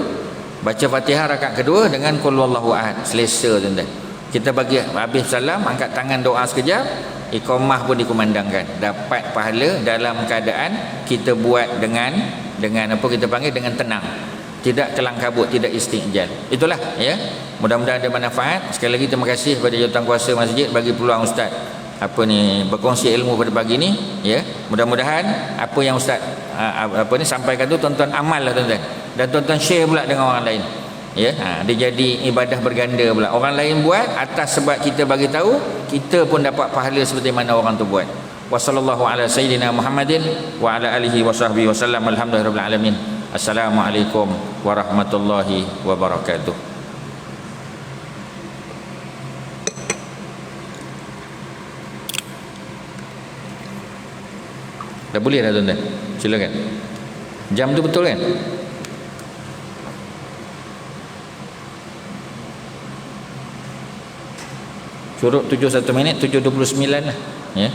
baca Fatihah rakaat kedua dengan qul huwallahu ahad, selesa tuan-tuan. Kita bagi habis salam, angkat tangan doa sekejap, iqamah pun dikumandangkan, dapat pahala dalam keadaan kita buat dengan apa kita panggil, dengan tenang, tidak kelang kabut, tidak istiqjal. Itulah, ya. Mudah-mudahan ada manfaat. Sekali lagi terima kasih kepada jawatankuasa masjid bagi peluang ustaz berkongsi ilmu pada pagi ni, ya. Mudah-mudahan apa yang ustaz sampaikan tu tuan-tuan amal lah tuan-tuan, dan tuan-tuan share pula dengan orang lain, ya. Dia jadi ibadah berganda pula. Orang lain buat atas sebab kita bagi tahu, kita pun dapat pahala seperti mana orang tu buat. Wassallallahu ala sayyidina Muhammadin wa ala alihi wasahbihi wasallam. Alhamdulillahirabbil alamin. Assalamualaikum warahmatullahi wabarakatuh. Dah boleh dah tuan-tuan? Silakan. Jam tu betul kan? Curug 71 minit, 7.29 lah, ya.